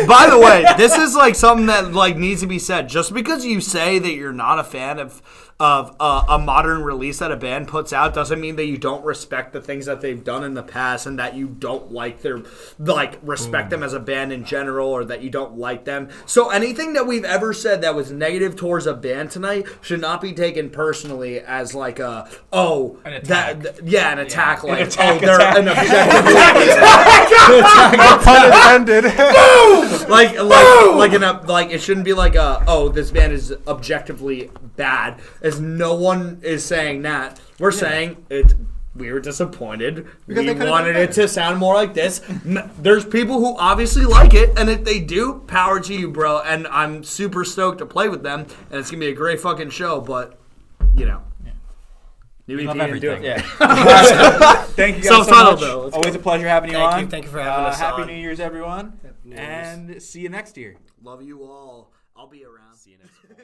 By the way, this is like something that like needs to be said. Just because you say that you're not a fan of a modern release that a band puts out doesn't mean that you don't respect the things that they've done in the past and that you don't like respect them as a band in general or that you don't like them. So anything that we've ever said that was negative towards a band tonight should not be taken personally as like an attack. An attack. Like they're an objectively Pun intended. like it shouldn't be like this band is objectively bad, as no one is saying that. We're saying we were disappointed. Because We they could've wanted done it to sound more like this. There's people who obviously like it, and if they do, power to you, bro. And I'm super stoked to play with them, and it's gonna be a great fucking show. But new EP love didn't do everything. it. Yeah. Thank you guys so Self-titled, much. though. Let's Always a pleasure having you on. Thank you for having us Happy on. New Year's, everyone. And see you next year. Love you all. I'll be around. See you next fall.